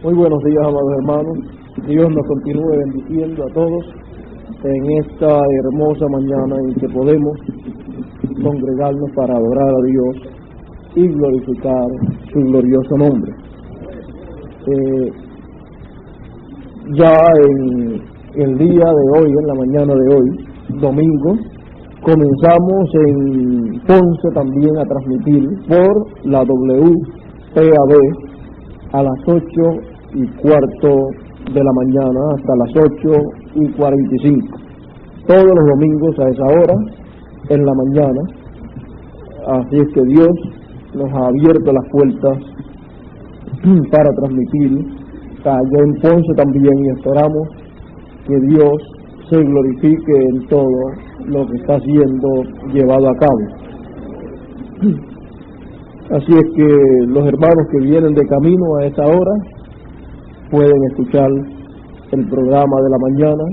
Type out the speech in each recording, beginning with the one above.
Muy buenos días, amados hermanos. Dios nos continúe bendiciendo a todos en esta hermosa mañana en que podemos congregarnos para adorar a Dios y glorificar su glorioso nombre. Ya en el día de hoy, en la mañana de hoy, domingo, comenzamos en Ponce también a transmitir por la WPAB a las 8:15 de la mañana hasta las 8:45. Todos los domingos a esa hora, en la mañana. Así es que Dios nos ha abierto las puertas para transmitir allá en Ponce también, y esperamos que Dios se glorifique en todo lo que está siendo llevado a cabo. Así es que los hermanos que vienen de camino a esa hora pueden escuchar el programa de la mañana.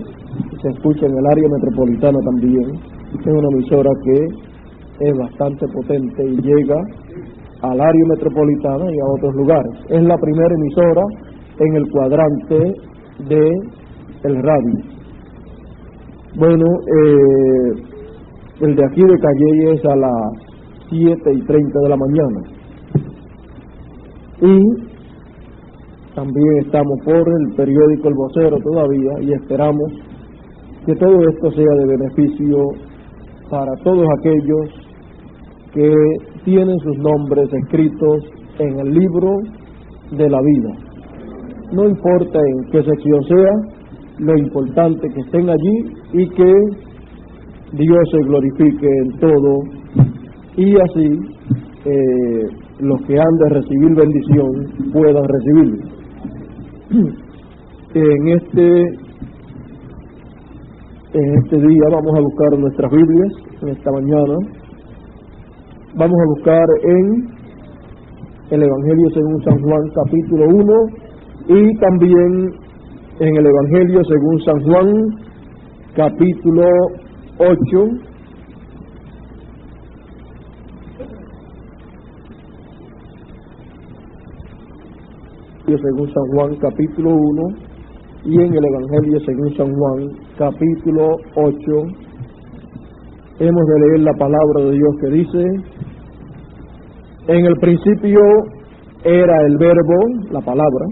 Se escucha en el área metropolitana también. Es una emisora que es bastante potente y llega al área metropolitana y a otros lugares. Es la primera emisora en el cuadrante de el radio. Bueno, el de aquí de Calley es a las 7:30 de la mañana. Y también estamos por el periódico El Vocero todavía, y esperamos que todo esto sea de beneficio para todos aquellos que tienen sus nombres escritos en el libro de la vida. No importa en qué sección sea, lo importante es que estén allí y que Dios se glorifique en todo, y así los que han de recibir bendición puedan recibirla. En este día vamos a buscar nuestras Biblias. En esta mañana vamos a buscar en el Evangelio según San Juan capítulo 1 y también en el Evangelio según San Juan capítulo 8 según San Juan capítulo 1 y en el Evangelio según San Juan capítulo 8 hemos de leer la palabra de Dios que dice: en el principio era el Verbo, la palabra,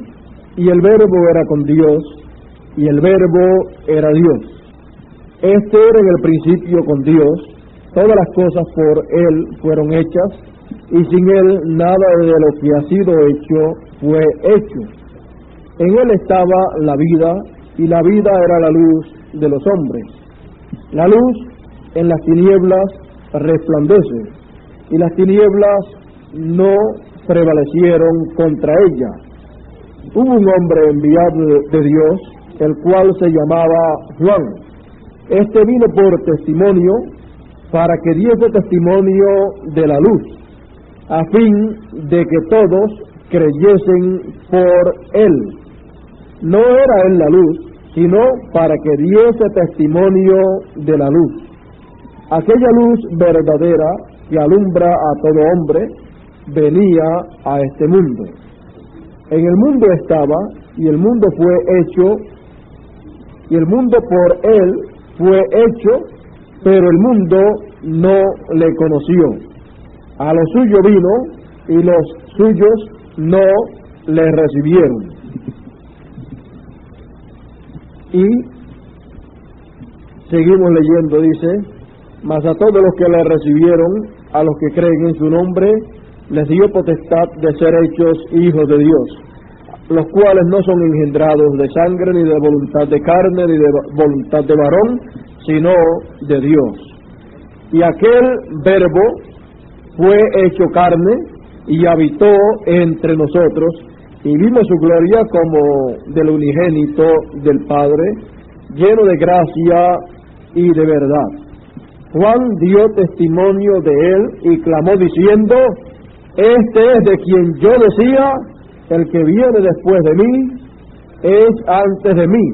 y el Verbo era con Dios, y el Verbo era Dios. Este era en el principio con Dios. Todas las cosas por Él fueron hechas, y sin Él nada de lo que ha sido hecho fue hecho. En Él estaba la vida, y la vida era la luz de los hombres. La luz en las tinieblas resplandece, y las tinieblas no prevalecieron contra ella. Hubo un hombre enviado de Dios, el cual se llamaba Juan. Este vino por testimonio, para que diese testimonio de la luz, a fin de que todos creyesen por él. No era él la luz, sino para que diese testimonio de la luz. Aquella luz verdadera que alumbra a todo hombre venía a este mundo. En el mundo estaba, y el mundo fue hecho, y el mundo por él fue hecho, pero el mundo no le conoció. A lo suyo vino, y los suyos no le recibieron. Y seguimos leyendo, dice: mas a todos los que le recibieron, a los que creen en su nombre, les dio potestad de ser hechos hijos de Dios, los cuales no son engendrados de sangre, ni de voluntad de carne, ni de voluntad de varón, sino de Dios. Y aquel Verbo fue hecho carne y habitó entre nosotros, y vimos su gloria como del unigénito del Padre, lleno de gracia y de verdad. Juan dio testimonio de él y clamó diciendo: este es de quien yo decía, el que viene después de mí es antes de mí,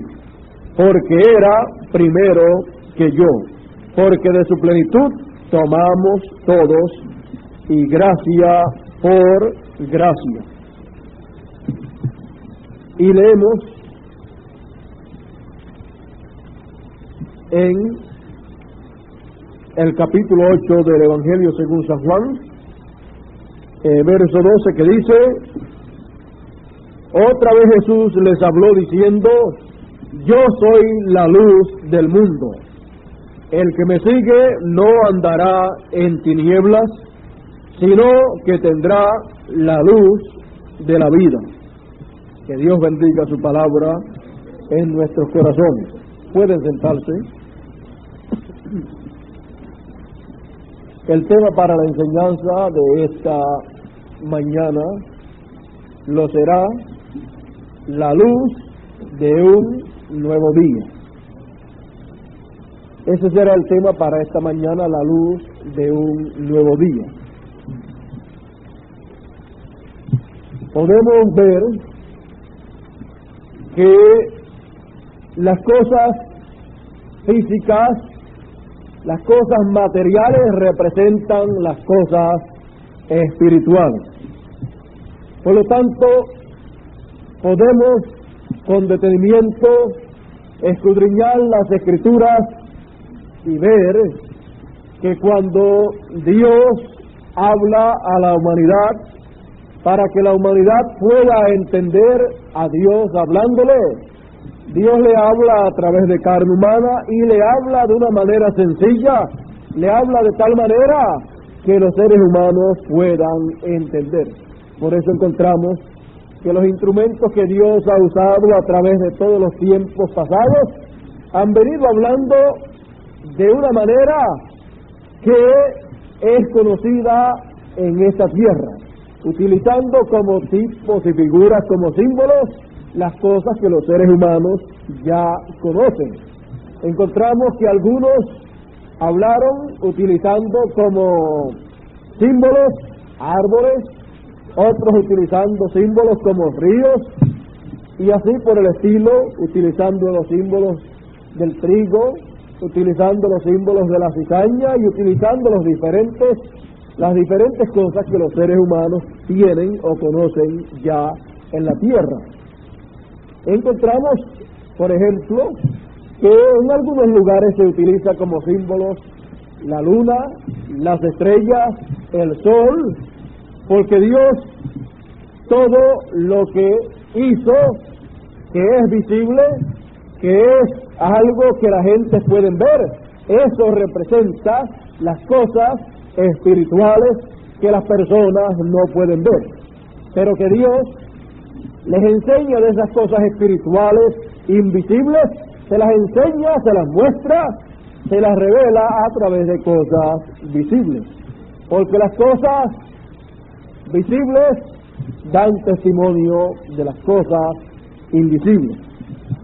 porque era primero que yo, porque de su plenitud tomamos todos, y gracia por gracia. Y leemos en el capítulo 8 del Evangelio según San Juan, verso 12, que dice: otra vez Jesús les habló diciendo: yo soy la luz del mundo. El que me sigue no andará en tinieblas, sino que tendrá la luz de la vida. Que Dios bendiga su palabra en nuestros corazones. Pueden sentarse. El tema para la enseñanza de esta mañana lo será: la luz de un nuevo día. Ese será el tema para esta mañana, la luz de un nuevo día. Podemos ver que las cosas físicas, las cosas materiales representan las cosas espirituales. Por lo tanto, podemos con detenimiento escudriñar las Escrituras y ver que cuando Dios habla a la humanidad, para que la humanidad pueda entender a Dios hablándole, Dios le habla a través de carne humana y le habla de una manera sencilla, le habla de tal manera que los seres humanos puedan entender. Por eso encontramos que los instrumentos que Dios ha usado a través de todos los tiempos pasados han venido hablando de una manera que es conocida en esta tierra, utilizando como tipos y figuras, como símbolos, las cosas que los seres humanos ya conocen. Encontramos que algunos hablaron utilizando como símbolos árboles, otros utilizando símbolos como ríos, y así por el estilo, utilizando los símbolos del trigo, utilizando los símbolos de la cizaña y utilizando las diferentes cosas que los seres humanos tienen o conocen ya en la tierra. Encontramos, por ejemplo, que en algunos lugares se utiliza como símbolos la luna, las estrellas, el sol, porque Dios todo lo que hizo, que es visible, que es algo que la gente puede ver, eso representa las cosas espirituales que las personas no pueden ver, pero que Dios les enseña de esas cosas espirituales invisibles, se las enseña, se las muestra, se las revela a través de cosas visibles, porque las cosas visibles dan testimonio de las cosas invisibles,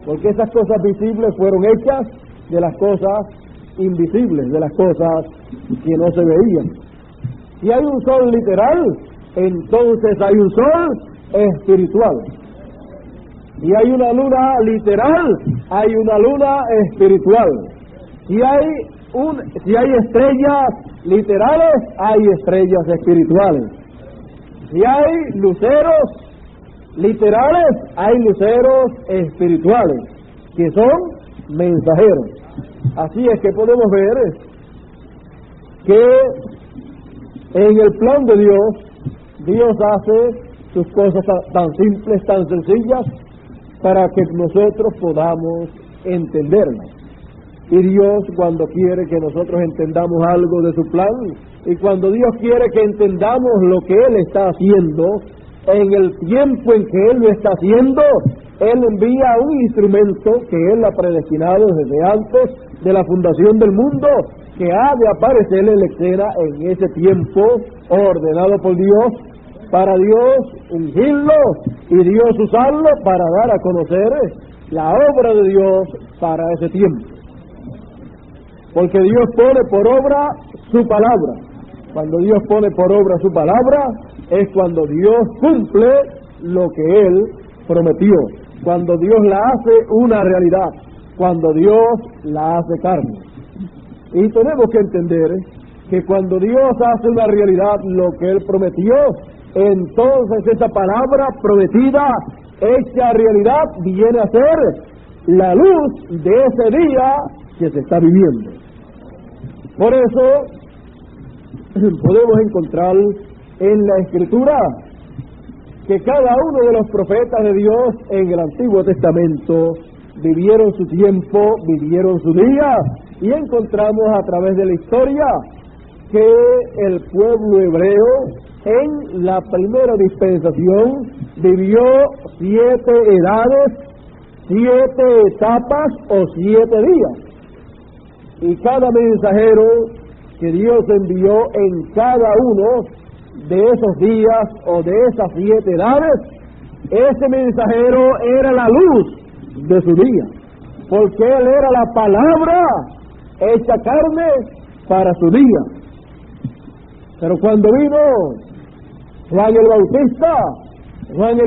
porque esas cosas visibles fueron hechas de las cosas invisibles, de las cosas que no se veían. Si hay un sol literal, entonces hay un sol espiritual. Si hay una luna literal, hay una luna espiritual. Si hay estrellas literales, hay estrellas espirituales. Si hay luceros literales, hay luceros espirituales, que son mensajeros. Así es que podemos ver que en el plan de Dios hace sus cosas tan simples, tan sencillas, para que nosotros podamos entenderlas. Y Dios, cuando quiere que nosotros entendamos algo de su plan, y cuando Dios quiere que entendamos lo que Él está haciendo, en el tiempo en que Él lo está haciendo, Él envía un instrumento que Él ha predestinado desde antes de la fundación del mundo, que ha de aparecer en la escena en ese tiempo ordenado por Dios, para Dios ungirlo y Dios usarlo para dar a conocer la obra de Dios para ese tiempo. Porque Dios pone por obra su palabra. Cuando Dios pone por obra su palabra, es cuando Dios cumple lo que Él prometió, cuando Dios la hace una realidad, cuando Dios la hace carne. Y tenemos que entender que cuando Dios hace una realidad lo que Él prometió, entonces esa palabra prometida hecha realidad, viene a ser la luz de ese día que se está viviendo. Por eso podemos encontrar en la Escritura que cada uno de los profetas de Dios en el Antiguo Testamento vivieron su tiempo, vivieron su día, y encontramos a través de la historia que el pueblo hebreo en la primera dispensación vivió 7 edades, 7 etapas o 7 días. Y cada mensajero que Dios envió en cada uno de esos días o de esas 7 edades, ese mensajero era la luz de su día, porque él era la palabra hecha carne para su día. Pero cuando vino Juan el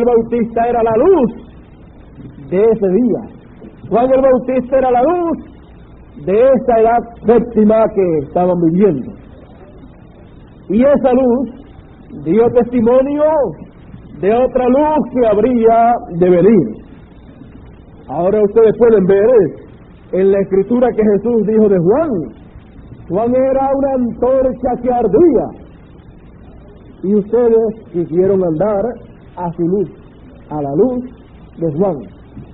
Bautista era la luz de ese día. Juan el Bautista era la luz de esa edad séptima que estaban viviendo. Y esa luz dio testimonio de otra luz que habría de venir. Ahora ustedes pueden ver en la Escritura que Jesús dijo de Juan. Juan era una antorcha que ardía, y ustedes quisieron andar a su luz, a la luz de Juan,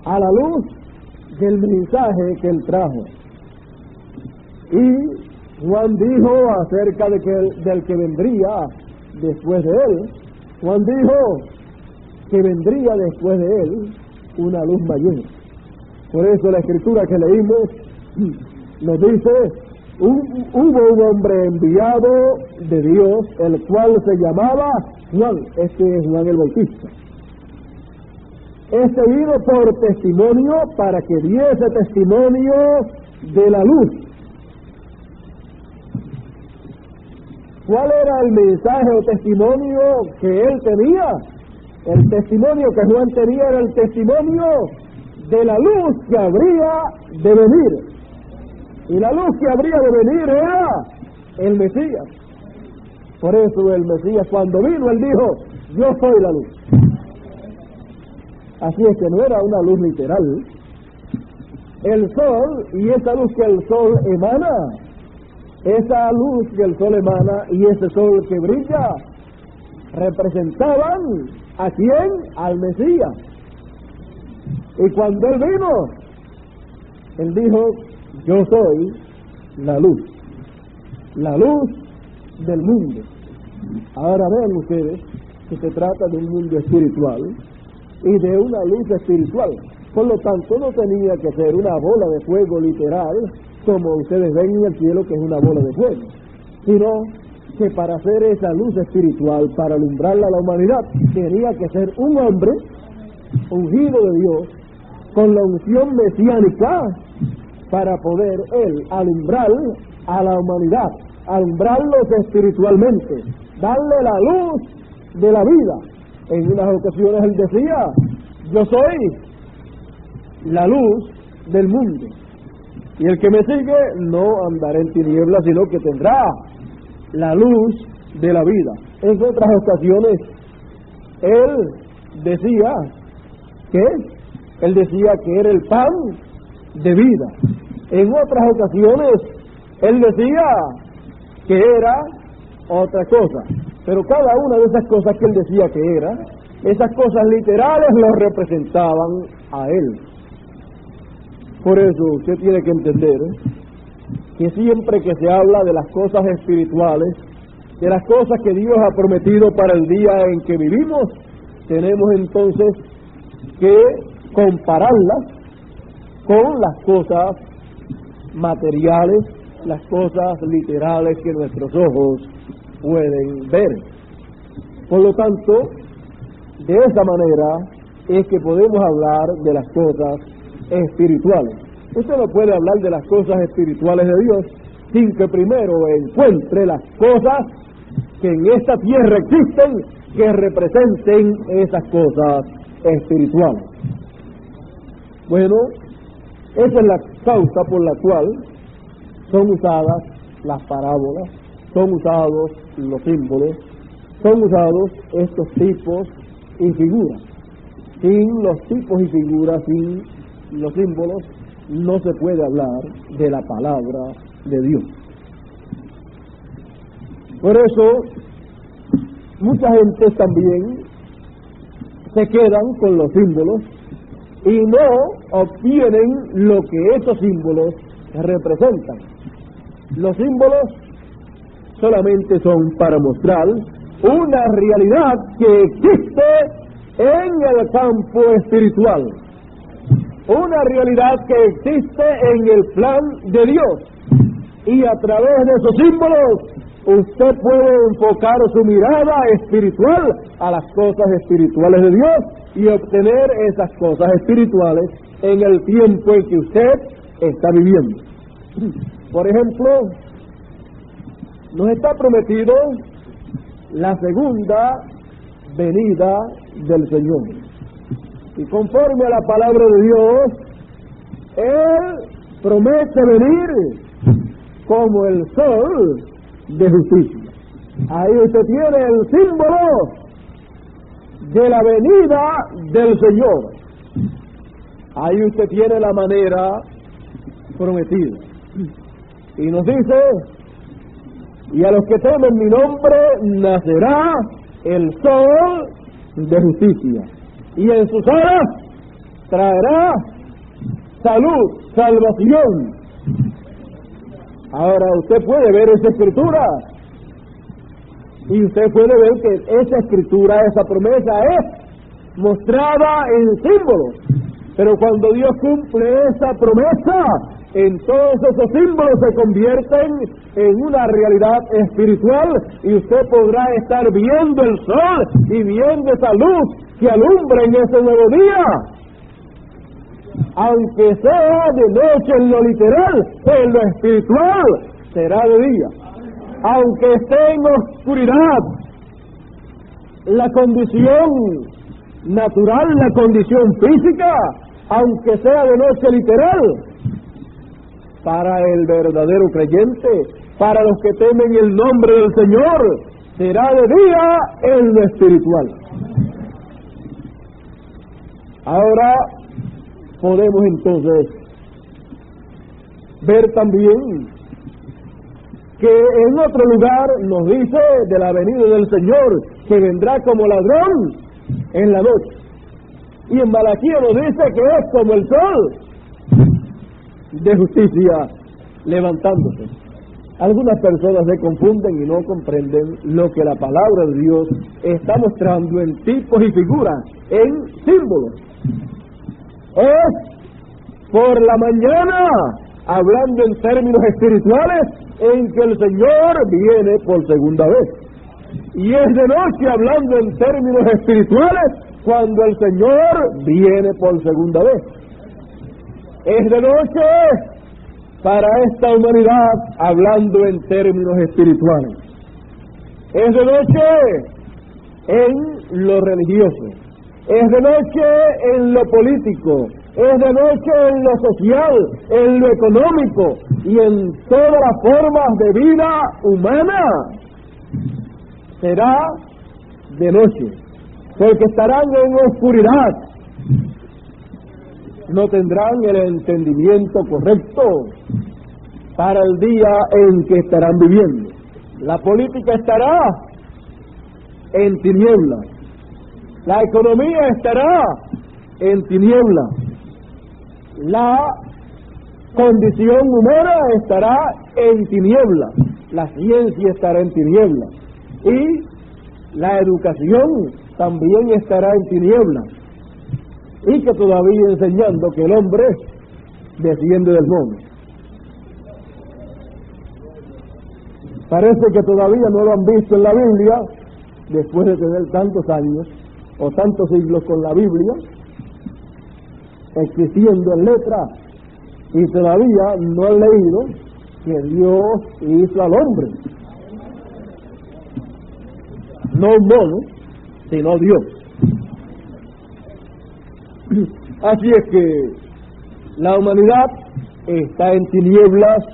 a la luz del mensaje que él trajo. Y Juan dijo acerca del que vendría después de él. Juan dijo que vendría después de él una luz mayor. Por eso la Escritura que leímos nos dice: hubo un hombre enviado de Dios, el cual se llamaba Juan. Este es Juan el Bautista. Este vino por testimonio, para que diese testimonio de la luz. ¿Cuál era el mensaje o testimonio que él tenía? El testimonio que Juan tenía era el testimonio de la luz que habría de venir. Y la luz que habría de venir era el Mesías. Por eso el Mesías, cuando vino, él dijo: yo soy la luz. Así es que no era una luz literal. El sol, y esa luz que el sol emana, esa luz que el sol emana y ese sol que brilla, representaban ¿a quién? Al Mesías. Y cuando él vino, él dijo: yo soy la luz del mundo. Ahora vean ustedes que se trata de un mundo espiritual y de una luz espiritual. Por lo tanto, no tenía que ser una bola de fuego literal, como ustedes ven en el cielo, que es una bola de fuego, sino que para hacer esa luz espiritual, para alumbrarla a la humanidad, tenía que ser un hombre ungido de Dios, con la unción mesiánica, para poder él alumbrar a la humanidad, alumbrarlos espiritualmente, darle la luz de la vida. En unas ocasiones él decía: yo soy la luz del mundo, y el que me sigue no andará en tinieblas, sino que tendrá la luz de la vida. En otras ocasiones él decía que era el pan de vida. En otras ocasiones él decía que era otra cosa, pero cada una de esas cosas que él decía que era, esas cosas literales lo representaban a él. Por eso usted tiene que entender que siempre que se habla de las cosas espirituales, de las cosas que Dios ha prometido para el día en que vivimos, tenemos entonces que compararlas con las cosas materiales, las cosas literales que nuestros ojos pueden ver. Por lo tanto, de esa manera es que podemos hablar de las cosas espirituales. Usted no puede hablar de las cosas espirituales de Dios sin que primero encuentre las cosas que en esta tierra existen, que representen esas cosas espirituales. Bueno, esa es la causa por la cual son usadas las parábolas, son usados los símbolos, son usados estos tipos y figuras. Sin los tipos y figuras, sin los símbolos, no se puede hablar de la palabra de Dios. Por eso, mucha gente también se quedan con los símbolos y no obtienen lo que esos símbolos representan. Los símbolos solamente son para mostrar una realidad que existe en el campo espiritual, una realidad que existe en el plan de Dios, y a través de esos símbolos usted puede enfocar su mirada espiritual a las cosas espirituales de Dios y obtener esas cosas espirituales en el tiempo en que usted está viviendo. Por ejemplo, nos está prometido la segunda venida del Señor. Y conforme a la palabra de Dios, Él promete venir como el sol de justicia. Ahí usted tiene el símbolo de la venida del Señor. Ahí usted tiene la manera prometida. Y nos dice: y a los que temen mi nombre nacerá el sol de justicia, y en sus alas traerá salud, salvación. Ahora usted puede ver esa escritura, y usted puede ver que esa escritura, esa promesa es mostrada en símbolos. Pero cuando Dios cumple esa promesa, entonces esos símbolos se convierten en una realidad espiritual, y usted podrá estar viendo el sol y viendo esa luz que alumbra en ese nuevo día. Aunque sea de noche en lo literal, en lo espiritual será de día. Aunque esté en oscuridad, la condición natural, la condición física, aunque sea de noche literal, para el verdadero creyente, para los que temen el nombre del Señor, será de día en lo espiritual. Ahora podemos entonces ver también que en otro lugar nos dice de la venida del Señor, que vendrá como ladrón en la noche. Y en Malaquías nos dice que es como el sol de justicia levantándose. Algunas personas se confunden y no comprenden lo que la palabra de Dios está mostrando en tipos y figuras, en símbolos. Es por la mañana, hablando en términos espirituales, en que el Señor viene por segunda vez. Y es de noche, hablando en términos espirituales, cuando el Señor viene por segunda vez. Es de noche para esta humanidad, hablando en términos espirituales. Es de noche en lo religioso. Es de noche en lo político. Es de noche en lo social, en lo económico y en todas las formas de vida humana. Será de noche, porque estarán en oscuridad. No tendrán el entendimiento correcto para el día en que estarán viviendo. La política estará en tinieblas. La economía estará en tinieblas. La condición humana estará en tinieblas. La ciencia estará en tinieblas. Y la educación también estará en tinieblas. Y que todavía enseñando que el hombre desciende del monte. Parece que todavía no lo han visto en la Biblia, después de tener tantos años o tantos siglos con la Biblia existiendo en letra, y todavía no han leído que Dios hizo al hombre, no un mono, sino Dios. Así es que la humanidad está en tinieblas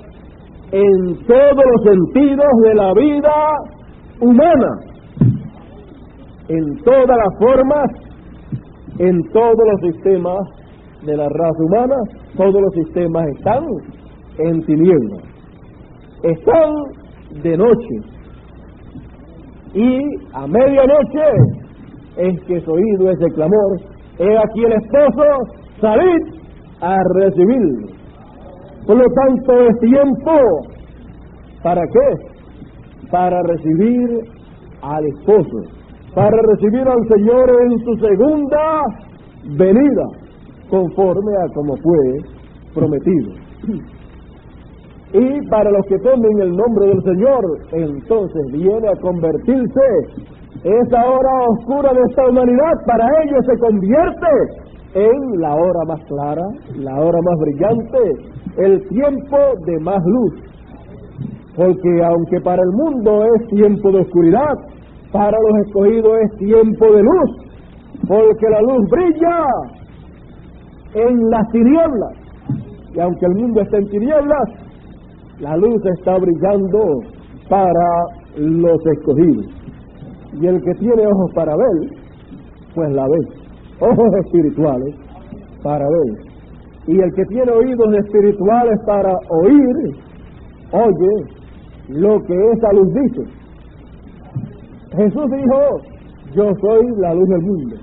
en todos los sentidos de la vida humana, en todas las formas en todos los sistemas de la raza humana, todos los sistemas están en tinieblas, están de noche, y a medianoche es que es oído ese clamor: he aquí el esposo, salid a recibirlo. Por lo tanto, es tiempo, ¿para qué? Para recibir al esposo, para recibir al Señor en su segunda venida, conforme a como fue prometido. Y para los que temen el nombre del Señor, entonces viene a convertirse esa hora oscura de esta humanidad, para ellos se convierte en la hora más clara, la hora más brillante, el tiempo de más luz. Porque aunque para el mundo es tiempo de oscuridad, para los escogidos es tiempo de luz, porque la luz brilla en las tinieblas, y aunque el mundo está en tinieblas, la luz está brillando para los escogidos. Y el que tiene ojos para ver, pues la ve, ojos espirituales para ver. Y el que tiene oídos espirituales para oír, oye lo que esa luz dice. Jesús dijo: yo soy la luz del mundo.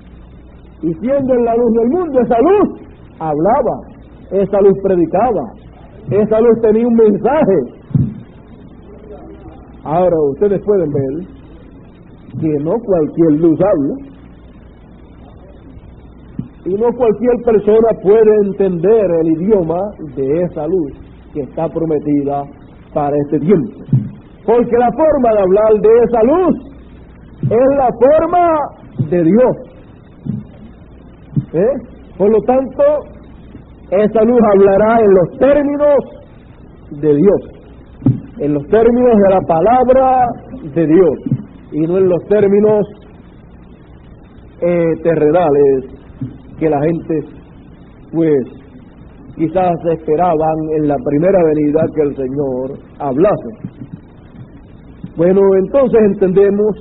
Y siendo en la luz del mundo, esa luz hablaba, esa luz predicaba, esa luz tenía un mensaje. Ahora ustedes pueden ver que no cualquier luz habla, y no cualquier persona puede entender el idioma de esa luz que está prometida para este tiempo, porque la forma de hablar de esa luz es la forma de Dios. Por lo tanto, esa luz hablará en los términos de Dios, en los términos de la palabra de Dios, y no en los términos terrenales que la gente, pues, quizás esperaban en la primera venida que el Señor hablase. Bueno, entonces entendemos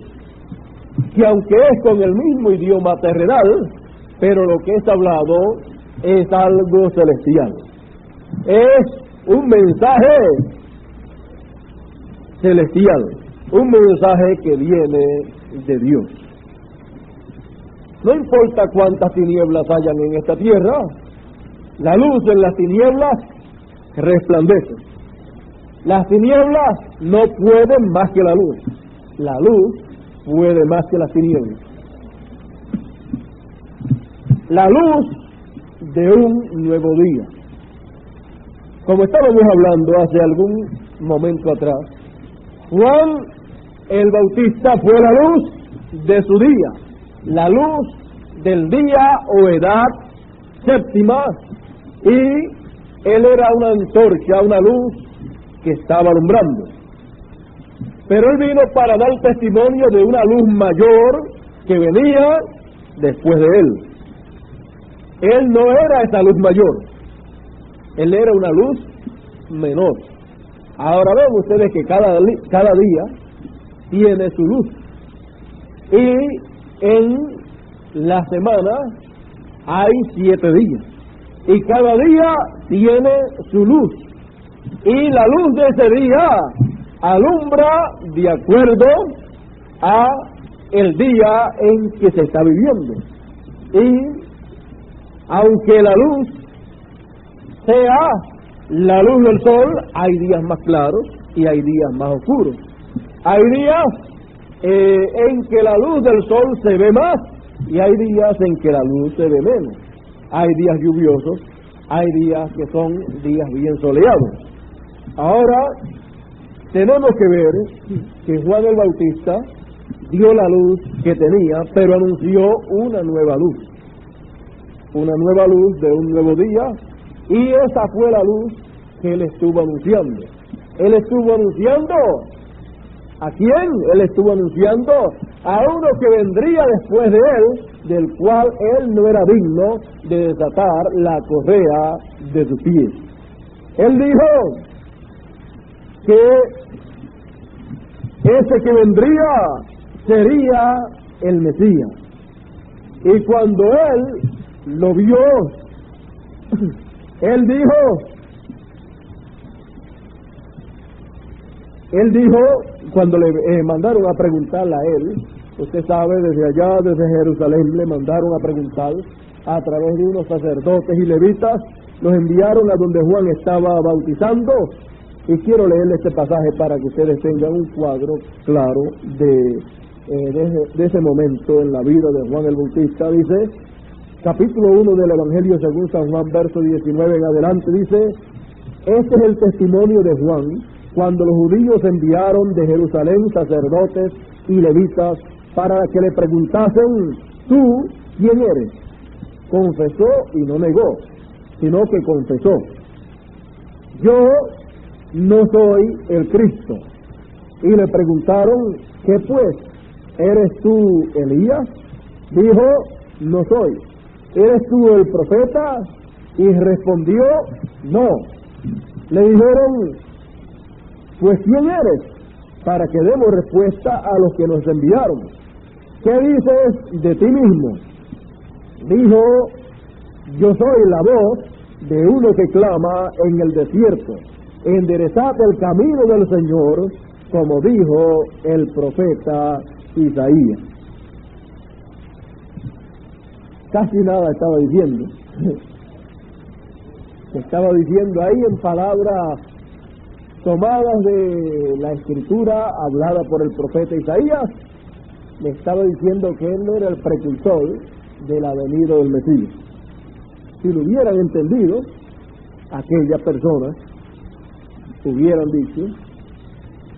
que aunque es con el mismo idioma terrenal, pero lo que es hablado es algo celestial. Es un mensaje celestial, un mensaje que viene de Dios. No importa cuántas tinieblas hayan en esta tierra, la luz en las tinieblas resplandece. Las tinieblas no pueden más que la luz puede más que las tinieblas. La luz de un nuevo día. Como estábamos hablando hace algún momento atrás, Juan el Bautista fue la luz de su día, la luz del día o edad séptima, y él era una antorcha, una luz que estaba alumbrando. Pero él vino para dar testimonio de una luz mayor que venía después de él. Él no era esa luz mayor, él era una luz menor. Ahora ven ustedes que cada día tiene su luz, y en la semana hay 7 días, y cada día tiene su luz, y la luz de ese día alumbra de acuerdo a el día en que se está viviendo. Y aunque la luz sea la luz del sol, hay días más claros y hay días más oscuros. Hay días en que la luz del sol se ve más, y hay días en que la luz se ve menos. Hay días lluviosos, hay días que son días bien soleados. Ahora tenemos que ver que Juan el Bautista dio la luz que tenía, pero anunció una nueva luz de un nuevo día, y esa fue la luz que él estuvo anunciando. Él estuvo anunciando ¿a quién? Él estuvo anunciando a uno que vendría después de él, del cual él no era digno de desatar la correa de sus pies. Él dijo que ese que vendría sería el Mesías. Y cuando él lo vio, él dijo, cuando le mandaron a preguntarle a él, usted sabe, desde allá, desde Jerusalén, le mandaron a preguntar a través de unos sacerdotes y levitas, los enviaron a donde Juan estaba bautizando. Y quiero leerle este pasaje para que ustedes tengan un cuadro claro de ese momento en la vida de Juan el Bautista. Dice, capítulo 1 del Evangelio según San Juan, verso 19 en adelante, dice: este es el testimonio de Juan, cuando los judíos enviaron de Jerusalén sacerdotes y levitas para que le preguntasen: ¿tú quién eres? Confesó y no negó, sino que confesó: yo no soy el Cristo. Y le preguntaron: ¿qué pues? ¿Eres tú Elías? Dijo: no soy. ¿Eres tú el profeta? Y respondió: no. Le dijeron: pues ¿quién eres? Para que demos respuesta a los que nos enviaron. ¿Qué dices de ti mismo? Dijo: yo soy la voz de uno que clama en el desierto: enderezad el camino del Señor, como dijo el profeta Isaías. Casi nada estaba diciendo. Estaba diciendo ahí en palabras tomadas de la escritura hablada por el profeta Isaías. Le estaba diciendo que él no era el precursor de la venida del Mesías. Si lo hubieran entendido, aquellas personas hubieran dicho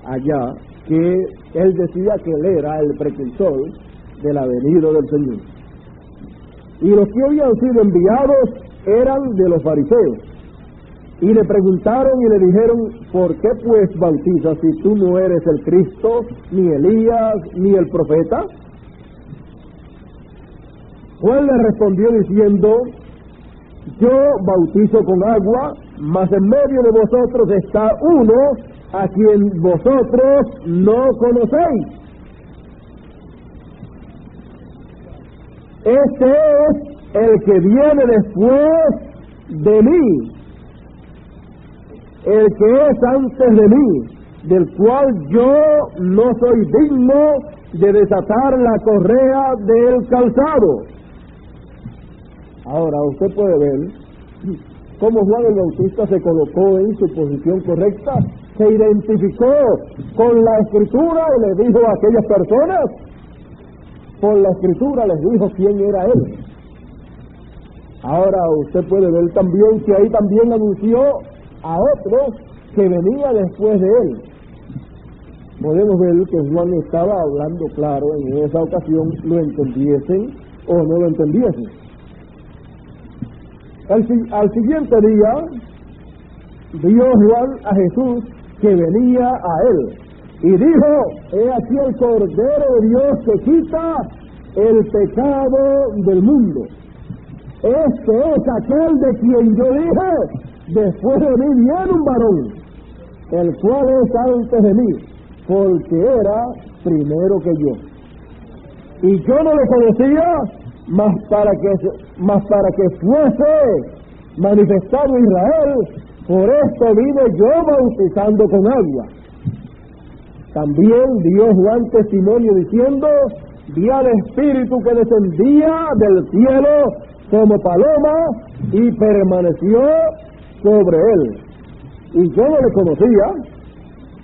allá que él decía que él era el precursor de la venida del Señor. Y los que habían sido enviados eran de los fariseos. Y le preguntaron y le dijeron: ¿por qué pues bautizas si tú no eres el Cristo, ni Elías, ni el profeta? Juan le respondió diciendo: yo bautizo con agua, mas en medio de vosotros está uno a quien vosotros no conocéis. Este es el que viene después de mí, el que es antes de mí, del cual yo no soy digno de desatar la correa del calzado. Ahora usted puede ver cómo Juan el Bautista se colocó en su posición correcta, se identificó con la Escritura y le dijo a aquellas personas, por la Escritura les dijo quién era él. Ahora usted puede ver también que ahí también anunció a otro que venía después de él. Podemos ver que Juan estaba hablando claro en esa ocasión, lo entendiesen o no lo entendiesen. Al siguiente día vio Juan a Jesús que venía a él y dijo: he aquí el Cordero de Dios que quita el pecado del mundo. Este es aquel de quien yo dije: después de mí viene un varón, el cual es antes de mí, porque era primero que yo. Y yo no lo conocía, mas para que fuese manifestado Israel, por esto vine yo bautizando con agua. También dio Juan testimonio diciendo: vi al Espíritu que descendía del cielo como paloma y permaneció sobre él. Y yo no le conocía,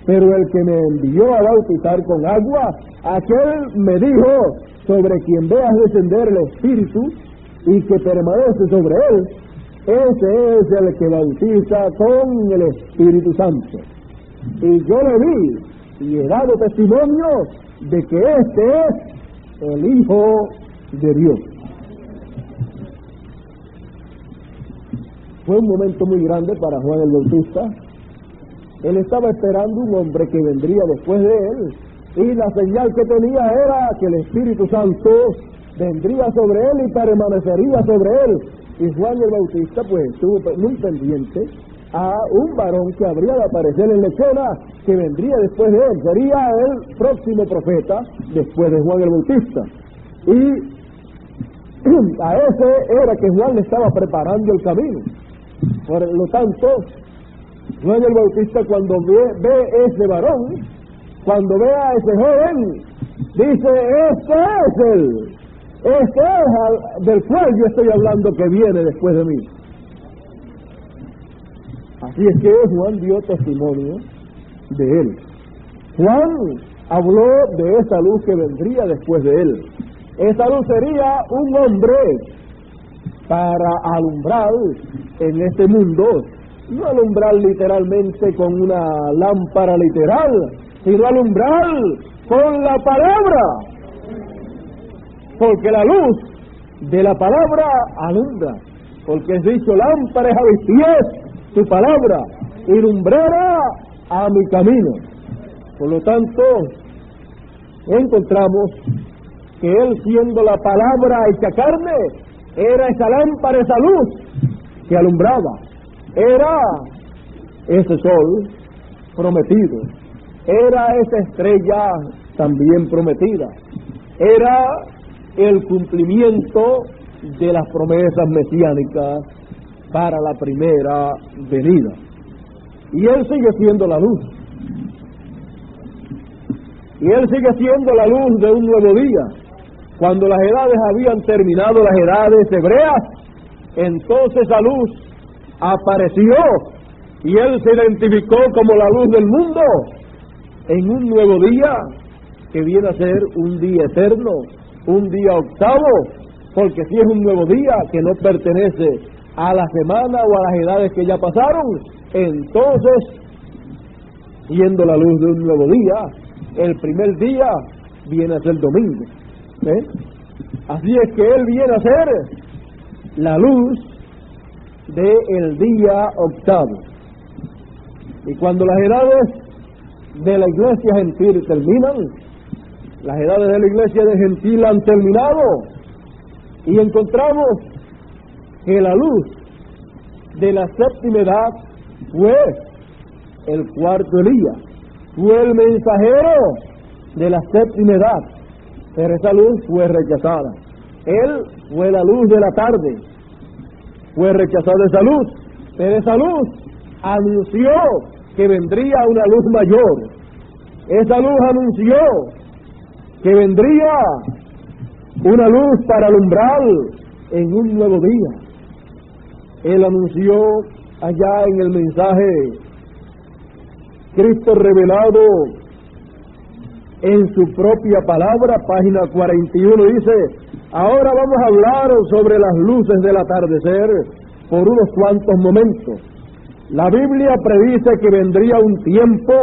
pero el que me envió a bautizar con agua, aquel me dijo: sobre quien veas descender el Espíritu y que permanece sobre él, ese es el que bautiza con el Espíritu Santo. Y yo le vi y he dado testimonio de que este es el Hijo de Dios. Fue un momento muy grande para Juan el Bautista. Él estaba esperando un hombre que vendría después de él, y la señal que tenía era que el Espíritu Santo vendría sobre él y permanecería sobre él. Y Juan el Bautista pues estuvo muy pendiente a un varón que habría de aparecer en la escena, que vendría después de él, sería el próximo profeta después de Juan el Bautista. Y A ese era que Juan le estaba preparando el camino. Por lo tanto, Juan el Bautista, cuando ve ese varón, cuando ve a ese joven, dice: este es él, este es del cual yo estoy hablando, que viene después de mí. Así es que Juan dio testimonio de él. Juan habló de esa luz que vendría después de él. Esa luz sería un hombre para alumbrar en este mundo, no alumbrar literalmente con una lámpara literal, sino alumbrar con la palabra, porque la luz de la palabra alumbra, porque es dicho: lámpara es a mis pies tu palabra y lumbrera a mi camino. Por lo tanto, encontramos que él, siendo la palabra hecha carne, era esa lámpara, esa luz que alumbraba, era ese sol prometido, era esa estrella también prometida, era el cumplimiento de las promesas mesiánicas para la primera venida. Y él sigue siendo la luz, y él sigue siendo la luz de un nuevo día. Cuando las edades habían terminado, las edades hebreas, entonces la luz apareció y él se identificó como la luz del mundo en un nuevo día que viene a ser un día eterno, un día octavo, porque si es un nuevo día que no pertenece a la semana o a las edades que ya pasaron, entonces, siendo la luz de un nuevo día, el primer día viene a ser domingo. Así es que él viene a ser la luz del día octavo. Y cuando las edades de la iglesia gentil terminan, las edades de la iglesia de gentil han terminado, y encontramos que la luz de la séptima edad fue el cuarto Elías, fue el mensajero de la séptima edad, pero esa luz fue rechazada. Él fue la luz de la tarde, fue rechazada esa luz, pero esa luz anunció que vendría una luz mayor. Esa luz anunció que vendría una luz para alumbrar en un nuevo día. Él anunció allá en el mensaje Cristo revelado en su propia palabra, página 41, dice: ahora vamos a hablar sobre las luces del atardecer por unos cuantos momentos. La Biblia predice que vendría un tiempo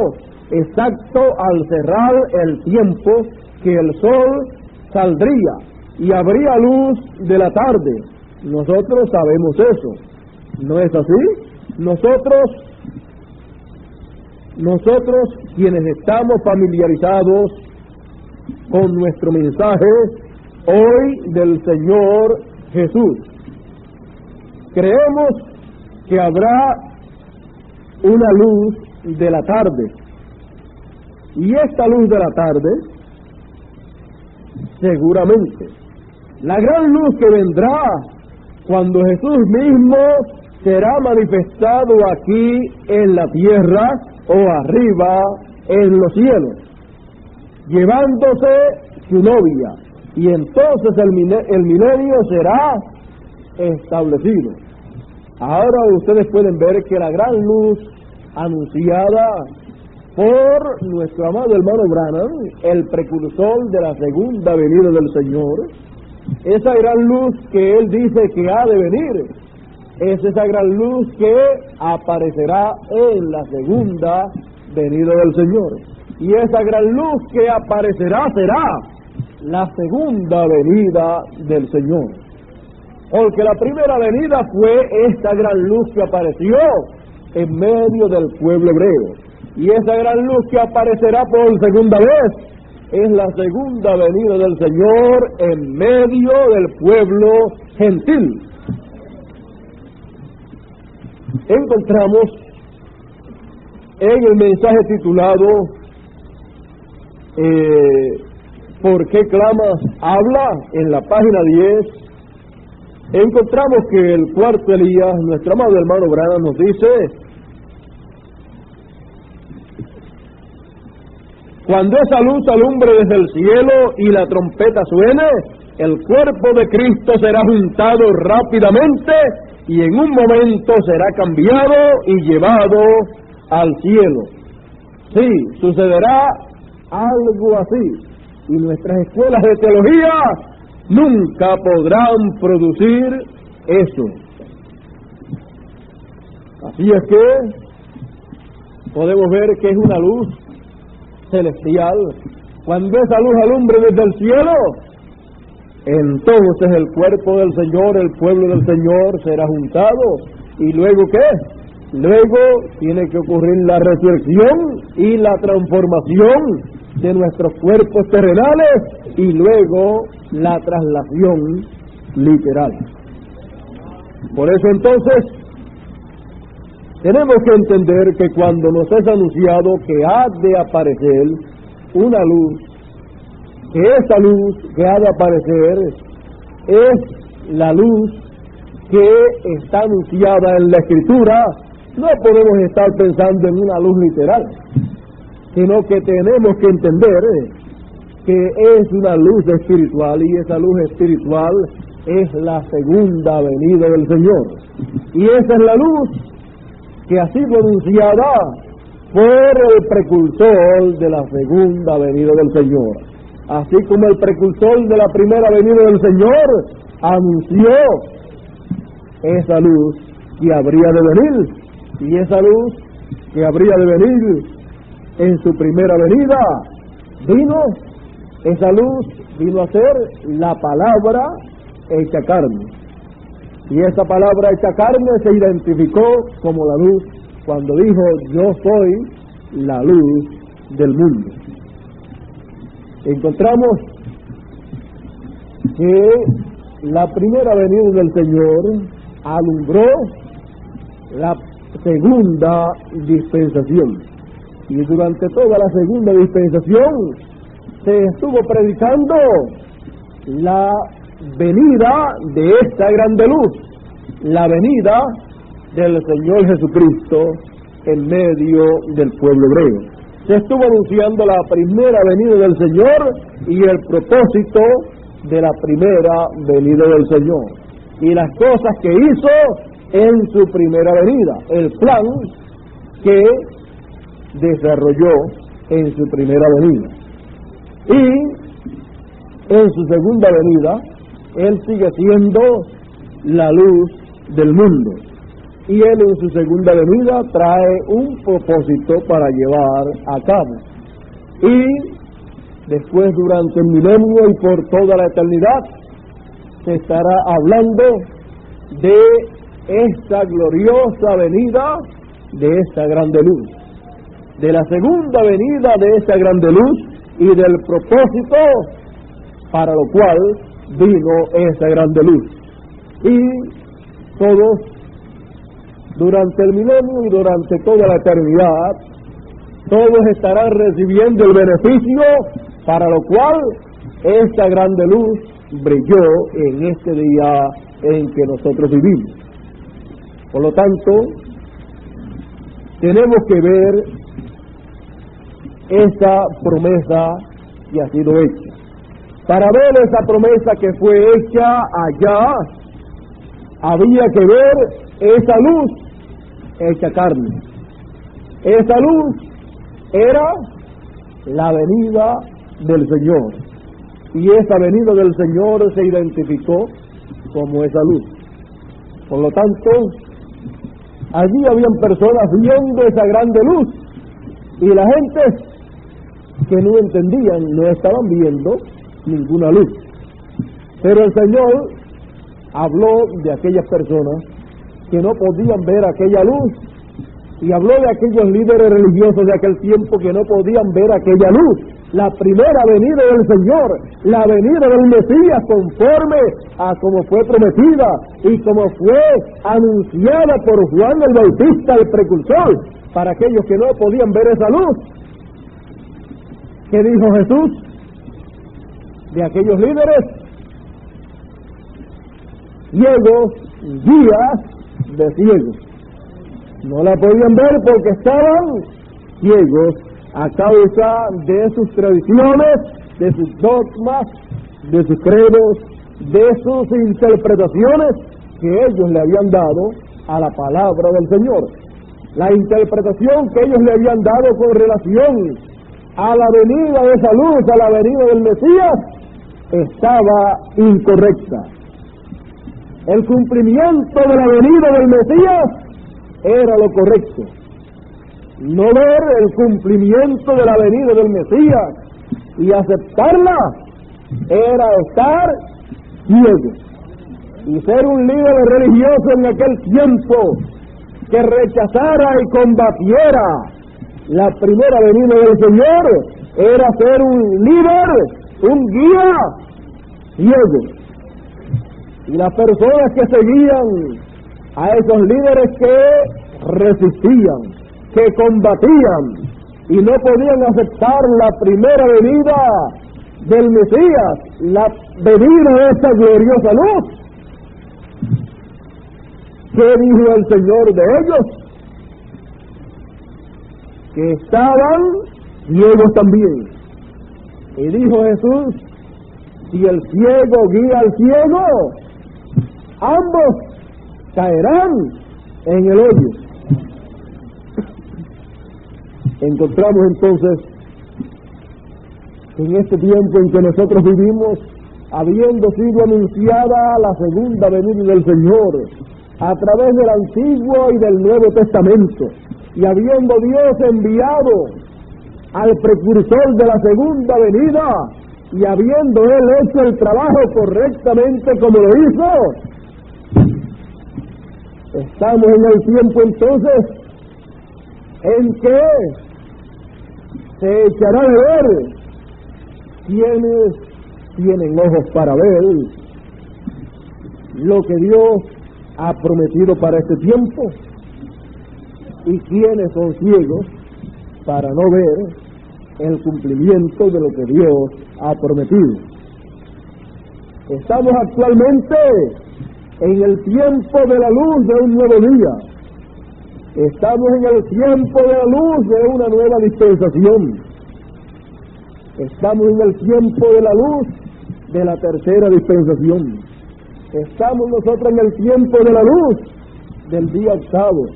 exacto al cerrar el tiempo, que el sol saldría y habría luz de la tarde. Nosotros sabemos eso, ¿no es así? Nosotros quienes estamos familiarizados con nuestro mensaje hoy del Señor Jesús, creemos que habrá una luz de la tarde, y esta luz de la tarde, seguramente, la gran luz que vendrá cuando Jesús mismo será manifestado aquí en la tierra o arriba en los cielos, llevándose su novia, y entonces el milenio será establecido. Ahora ustedes pueden ver que la gran luz anunciada por nuestro amado hermano Branham, el precursor de la segunda venida del Señor, esa gran luz que él dice que ha de venir, es esa gran luz que aparecerá en la segunda venida del Señor. Y esa gran luz que aparecerá será la segunda venida del Señor. Porque la primera venida fue esta gran luz que apareció en medio del pueblo hebreo. Y esa gran luz que aparecerá por segunda vez es la segunda venida del Señor en medio del pueblo gentil. Encontramos en el mensaje titulado ¿Por qué clamas? Habla en la página 10 encontramos que el cuarto Elías, nuestro amado hermano Branham nos dice: cuando esa luz alumbre desde el cielo y la trompeta suene, el cuerpo de Cristo será juntado rápidamente y en un momento será cambiado y llevado al cielo. Sí, sucederá algo así, y nuestras escuelas de teología nunca podrán producir eso. Así es que podemos ver que es una luz celestial. Cuando esa luz alumbre desde el cielo, entonces el cuerpo del Señor, el pueblo del Señor será juntado. ¿Y luego qué? Luego tiene que ocurrir la resurrección y la transformación de nuestros cuerpos terrenales y luego la traslación literal. Por eso entonces tenemos que entender que cuando nos es anunciado que ha de aparecer una luz, que esa luz que ha de aparecer es la luz que está anunciada en la Escritura, no podemos estar pensando en una luz literal, sino que tenemos que entender que es una luz espiritual, y esa luz espiritual es la segunda venida del Señor. Y esa es la luz que ha sido anunciada por el precursor de la segunda venida del Señor. Así como el precursor de la primera venida del Señor anunció esa luz que habría de venir, y esa luz que habría de venir en su primera venida esa luz vino a ser la palabra hecha carne. Y esa palabra hecha carne se identificó como la luz cuando dijo: yo soy la luz del mundo. Encontramos que la primera venida del Señor alumbró la segunda dispensación, y durante toda la segunda dispensación se estuvo predicando la venida de esta grande luz, la venida del Señor Jesucristo en medio del pueblo hebreo. Se estuvo anunciando la primera venida del Señor y el propósito de la primera venida del Señor, y las cosas que hizo en su primera venida, el plan que desarrolló en su primera venida. Y en su segunda venida, Él sigue siendo la luz del mundo. Y Él en su segunda venida trae un propósito para llevar a cabo. Y después, durante el milenio y por toda la eternidad, se estará hablando de esta gloriosa venida de esta grande luz, de la segunda venida de esta grande luz y del propósito para lo cual vino esta grande luz. Y todos, durante el milenio y durante toda la eternidad, todos estarán recibiendo el beneficio para lo cual esta grande luz brilló en este día en que nosotros vivimos. Por lo tanto, tenemos que ver esa promesa que ha sido hecha. Para ver esa promesa que fue hecha allá, había que ver esa luz hecha carne. Esa luz era la venida del Señor, y esa venida del Señor se identificó como esa luz. Por lo tanto, allí habían personas viendo esa grande luz, y la gente que no entendían no estaban viendo ninguna luz. Pero el Señor habló de aquellas personas que no podían ver aquella luz, y habló de aquellos líderes religiosos de aquel tiempo que no podían ver aquella luz, la primera venida del Señor, la venida del Mesías conforme a como fue prometida y como fue anunciada por Juan el Bautista, el precursor, para aquellos que no podían ver esa luz. ¿Qué dijo Jesús de aquellos líderes? ciegos, guías de ciegos. No la podían ver porque estaban ciegos a causa de sus tradiciones, de sus dogmas, de sus credos, de sus interpretaciones que ellos le habían dado a la palabra del Señor. La interpretación que ellos le habían dado con relación a la venida de esa luz, a la venida del Mesías, estaba incorrecta. El cumplimiento de la venida del Mesías era lo correcto. No ver el cumplimiento de la venida del Mesías y aceptarla era estar ciego. Y ser un líder religioso en aquel tiempo que rechazara y combatiera la primera venida del Señor era ser un líder, un guía ciego. Y las personas que seguían a esos líderes que resistían, que combatían y no podían aceptar la primera venida del Mesías, la venida de esta gloriosa luz, ¿qué dijo el Señor de ellos? Que estaban ciegos también. Y dijo Jesús, si el ciego guía al ciego, ambos caerán en el hoyo. Encontramos entonces en este tiempo en que nosotros vivimos, habiendo sido anunciada la segunda venida del Señor a través del Antiguo y del Nuevo Testamento, y habiendo Dios enviado al precursor de la segunda venida, y habiendo Él hecho el trabajo correctamente como lo hizo, estamos en el tiempo entonces en que se echará de ver quienes tienen ojos para ver lo que Dios ha prometido para este tiempo y quienes son ciegos para no ver el cumplimiento de lo que Dios ha prometido. Estamos actualmente en el tiempo de la luz de un nuevo día. Estamos en el tiempo de la luz de una nueva dispensación. Estamos en el tiempo de la luz de la tercera dispensación. Estamos nosotros en el tiempo de la luz del día octavo.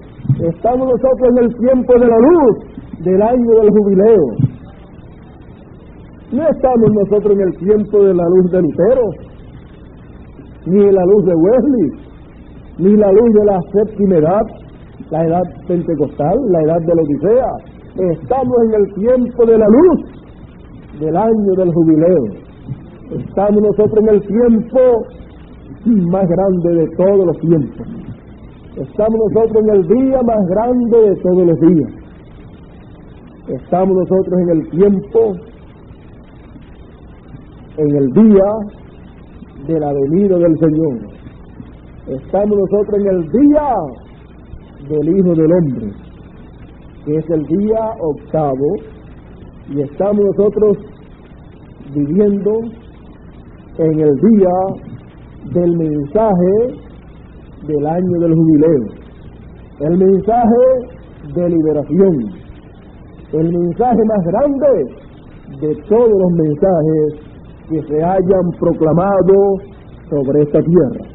Estamos nosotros en el tiempo de la luz del año del jubileo. No estamos nosotros en el tiempo de la luz de Lutero, ni la luz de Wesley, ni la luz de la séptima edad, la edad pentecostal, la edad de la Odisea. Estamos en el tiempo de la luz del año del jubileo. Estamos nosotros en el tiempo más grande de todos los tiempos. Estamos nosotros en el día más grande de todos los días. Estamos nosotros en el tiempo, en el día de la venida del Señor. Estamos nosotros en el día del Hijo del Hombre, que es el día octavo, y estamos nosotros viviendo en el día del mensaje del año del jubileo, el mensaje de liberación, el mensaje más grande de todos los mensajes que se hayan proclamado sobre esta tierra.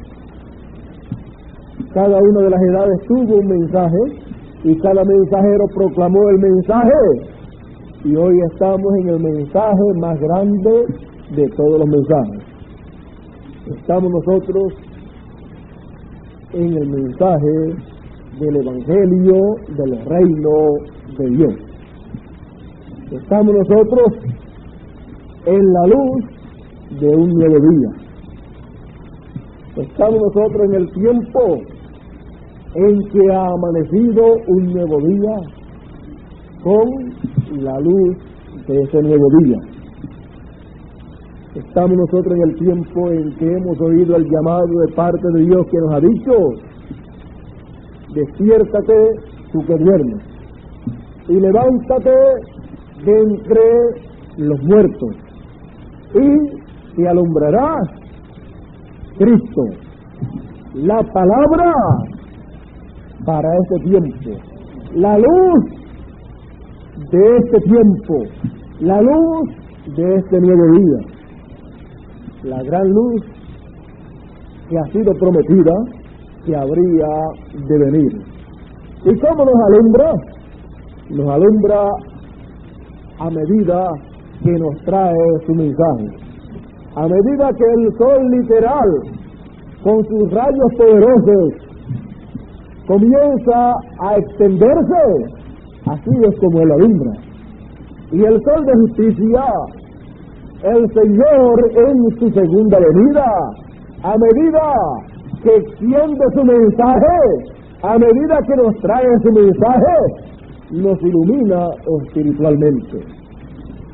Cada una de las edades tuvo un mensaje y cada mensajero proclamó el mensaje, y hoy estamos en el mensaje más grande de todos los mensajes. Estamos nosotros en el mensaje del Evangelio del Reino de Dios. Estamos nosotros en la luz de un nuevo día. Estamos nosotros en el tiempo en que ha amanecido un nuevo día con la luz de ese nuevo día. Estamos nosotros en el tiempo en que hemos oído el llamado de parte de Dios que nos ha dicho: despiértate tú que duermes y levántate de entre los muertos y te alumbrará Cristo. la palabra para este tiempo, la luz de este tiempo, la luz de este nuevo día, la gran luz que ha sido prometida que habría de venir. ¿Y cómo nos alumbra? Nos alumbra a medida que nos trae su mensaje, a medida que el sol literal, con sus rayos poderosos, comienza a extenderse, así es como él alumbra. Y el sol de justicia, el Señor en su segunda venida, a medida que extiende su mensaje, a medida que nos trae su mensaje, nos ilumina espiritualmente,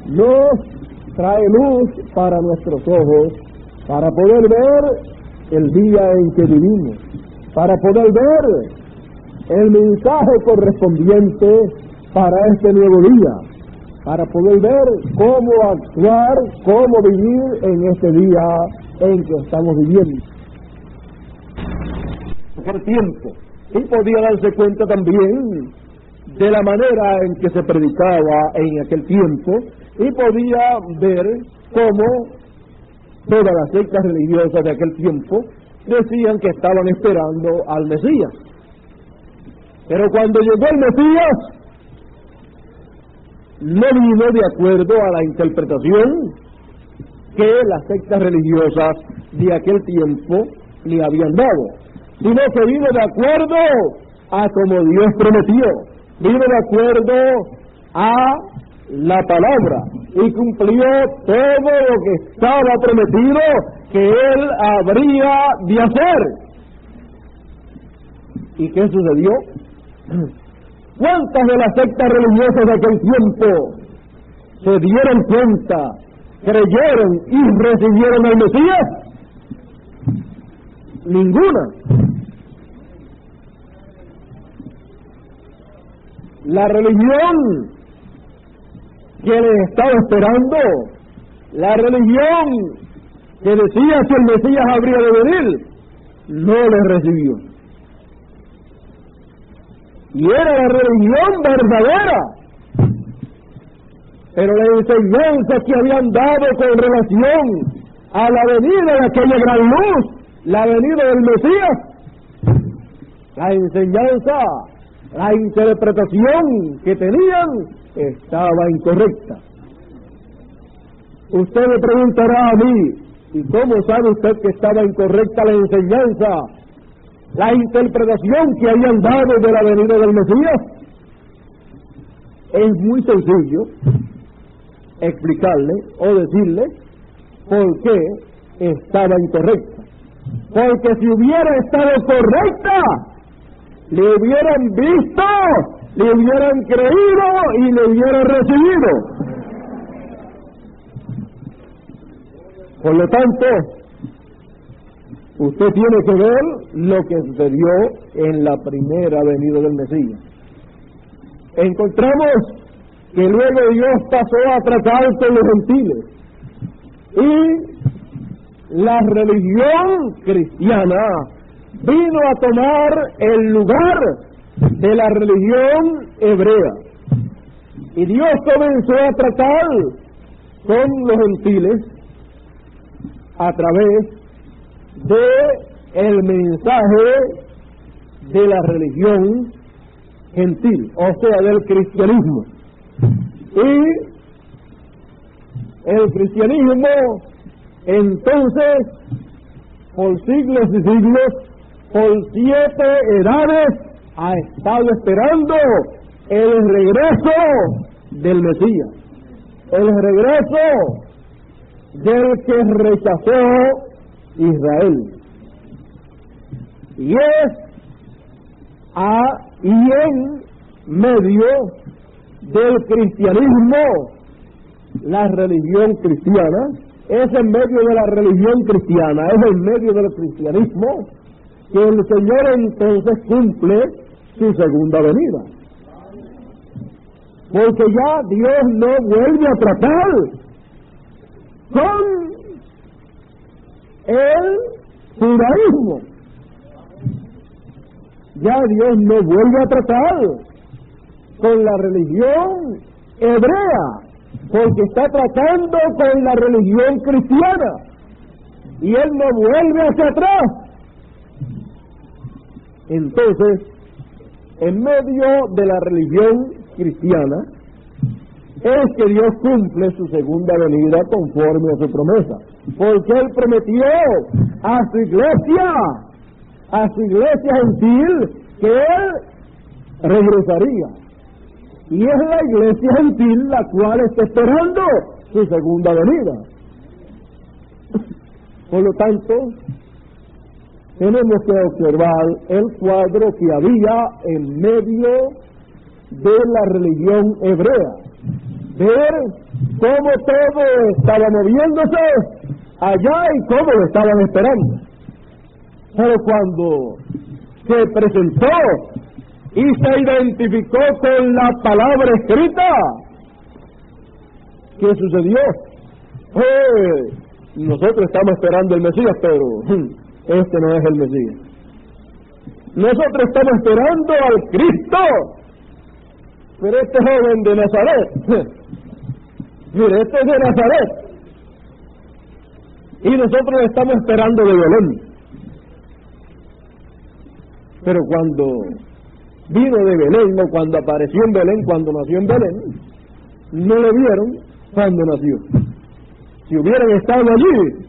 nos trae luz para nuestros ojos, para poder ver el día en que vivimos, para poder ver el mensaje correspondiente para este nuevo día, para poder ver cómo actuar, cómo vivir en este día en que estamos viviendo. Por tiempo, y podía darse cuenta también de la manera en que se predicaba en aquel tiempo, y podía ver cómo todas las sectas religiosas de aquel tiempo decían que estaban esperando al Mesías. Pero cuando llegó el Mesías, no vino de acuerdo a la interpretación que las sectas religiosas de aquel tiempo le habían dado, sino que vino de acuerdo a como Dios prometió, vino de acuerdo a la palabra y cumplió todo lo que estaba prometido que él habría de hacer. ¿Y qué sucedió? ¿Cuántas de las sectas religiosas de aquel tiempo se dieron cuenta, creyeron y recibieron al Mesías? Ninguna. La religión que les estaba esperando, la religión que decía que el Mesías habría de venir, no les recibió. Y era la religión verdadera, pero la enseñanza que habían dado con relación a la venida de aquella gran luz, la venida del Mesías, la enseñanza, la interpretación que tenían estaba incorrecta. Usted me preguntará a mí, ¿y cómo sabe usted que estaba incorrecta la enseñanza, la interpretación que habían dado de la venida del Mesías? Es muy sencillo explicarle o decirle por qué estaba incorrecta. Porque si hubiera estado correcta, le hubieran visto, le hubieran creído y le hubieran recibido. Por lo tanto, usted tiene que ver lo que sucedió en la primera venida del Mesías. Encontramos que luego Dios pasó a tratar con los gentiles y la religión cristiana vino a tomar el lugar de la religión hebrea. Y Dios comenzó a tratar con los gentiles a través de el mensaje de la religión gentil, o sea, del cristianismo. Y el cristianismo, entonces, por siglos y siglos, por 7 edades, ha estado esperando el regreso del Mesías, el regreso del que rechazó Israel. Y es y en medio del cristianismo, la religión cristiana, es en medio de la religión cristiana, es en medio del cristianismo que el Señor entonces cumple su segunda venida. Porque ya Dios no vuelve a tratar con el judaísmo, ya Dios no vuelve a tratar con la religión hebrea, porque está tratando con la religión cristiana, y Él no vuelve hacia atrás. Entonces, en medio de la religión cristiana, es que Dios cumple su segunda venida conforme a su promesa, porque Él prometió a su iglesia gentil, que Él regresaría. Y es la iglesia gentil la cual está esperando su segunda venida. Por lo tanto, tenemos que observar el cuadro que había en medio de la religión hebrea, ver cómo todo estaba moviéndose allá y cómo lo estaban esperando. Pero cuando se presentó y se identificó con la palabra escrita, ¿qué sucedió? Nosotros estamos esperando el Mesías, pero este no es el Mesías. Nosotros estamos esperando al Cristo, pero este joven de Nazaret, mire, este es de Nazaret, y nosotros estamos esperando de Belén. Pero cuando vino de Belén, o cuando apareció en Belén, cuando nació en Belén, no lo vieron cuando nació. Si hubieran estado allí,